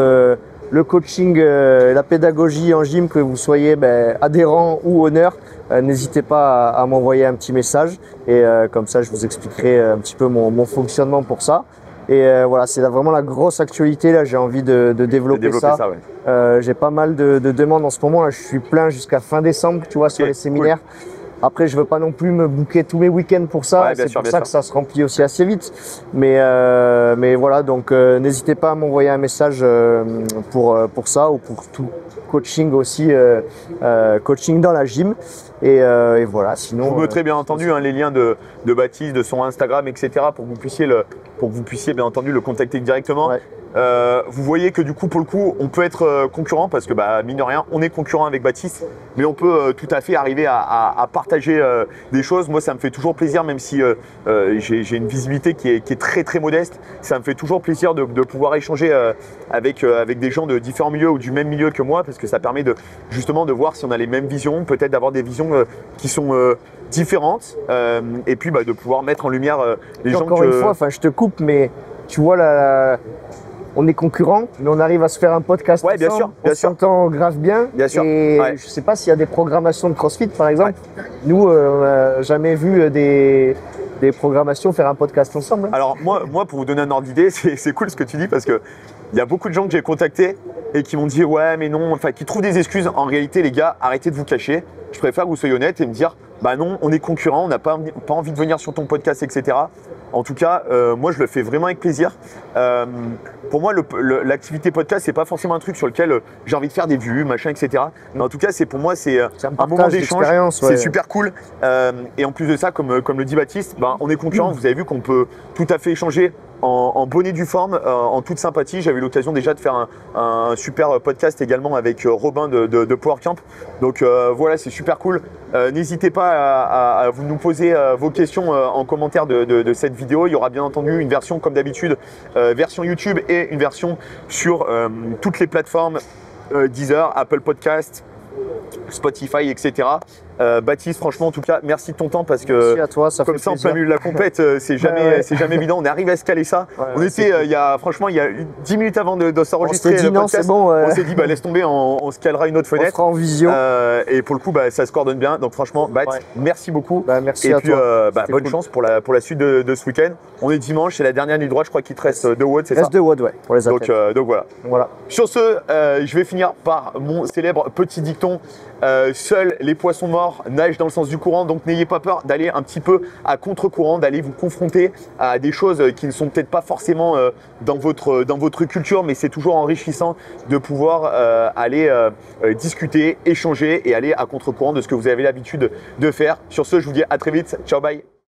le coaching, la pédagogie en gym, que vous soyez adhérent ou honneur, n'hésitez pas à m'envoyer un petit message et comme ça je vous expliquerai un petit peu mon fonctionnement pour ça. Et voilà, c'est vraiment la grosse actualité là, j'ai envie de développer ça. Ouais. J'ai pas mal de demandes en ce moment là, je suis plein jusqu'à fin décembre, tu vois, sur les séminaires. Après, je veux pas non plus me booker tous mes week-ends pour ça. Ouais, c'est pour ça que ça se remplit aussi assez vite. Mais voilà, donc n'hésitez pas à m'envoyer un message pour ça ou pour tout coaching aussi, coaching dans la gym. Et voilà, sinon. Je vous mettrai bien entendu les liens de Baptiste, de son Instagram, etc. pour que vous puissiez bien entendu le contacter directement. Ouais. Vous voyez que du coup, pour le coup, on peut être concurrent parce que mine de rien, on est concurrent avec Baptiste, mais on peut tout à fait arriver à partager des choses. Moi, ça me fait toujours plaisir, même si j'ai une visibilité qui est très très modeste. Ça me fait toujours plaisir de pouvoir échanger avec des gens de différents milieux ou du même milieu que moi, parce que ça permet justement de voir si on a les mêmes visions, peut-être d'avoir des visions qui sont différentes, et puis de pouvoir mettre en lumière les gens encore une fois, je te coupe, mais tu vois on est concurrents, mais on arrive à se faire un podcast ensemble. Bien sûr, on s'entend grave bien. Bien sûr. Et je sais pas s'il y a des programmations de CrossFit, par exemple. Ouais. Nous, on n'a jamais vu des programmations faire un podcast ensemble. Alors moi, pour vous donner un ordre d'idée, c'est cool ce que tu dis parce que il y a beaucoup de gens que j'ai contactés et qui m'ont dit ouais mais non, qui trouvent des excuses. En réalité, les gars, arrêtez de vous cacher. Je préfère que vous soyez honnêtes et me dire non, on est concurrents, on n'a pas envie de venir sur ton podcast, etc. En tout cas, moi, je le fais vraiment avec plaisir. Pour moi, l'activité podcast, c'est pas forcément un truc sur lequel j'ai envie de faire des vues, machin, etc. Mais en tout cas, pour moi, c'est un moment d'échange. C'est super cool. Et en plus de ça, comme le dit Baptiste, on est concurrents. Vous avez vu qu'on peut tout à fait échanger en bonne et due forme, en toute sympathie. J'avais eu l'occasion déjà de faire un super podcast également avec Robin de Power Camp. Donc voilà, c'est super cool. N'hésitez pas à vous nous poser vos questions en commentaire de cette vidéo. Il y aura bien entendu une version comme d'habitude, version YouTube et une version sur toutes les plateformes Deezer, Apple Podcast, Spotify, etc. Baptiste, franchement, en tout cas, merci de ton temps parce que merci à toi, ça comme fait ça, plaisir. en plein milieu de la compète, c'est jamais évident. On arrive à se caler ça. On était, il y a 10 minutes avant de s'enregistrer le podcast. Bon, on s'est dit, laisse tomber, on se calera une autre fenêtre. On fera en visio. Et pour le coup, ça se coordonne bien. Donc franchement, merci beaucoup. Merci et à puis, toi. Bonne chance pour la suite de ce week-end. On est dimanche, c'est la dernière ligne droite. Je crois qu'il te reste 2 watts, c'est ça? 2 watts, ouais, pour les athlètes. Donc voilà. Sur ce, je vais finir par mon célèbre petit dicton. Seuls les poissons morts nagent dans le sens du courant, donc n'ayez pas peur d'aller un petit peu à contre-courant, d'aller vous confronter à des choses qui ne sont peut-être pas forcément dans votre culture, mais c'est toujours enrichissant de pouvoir aller discuter, échanger et aller à contre-courant de ce que vous avez l'habitude de faire. Sur ce, je vous dis à très vite. Ciao, bye.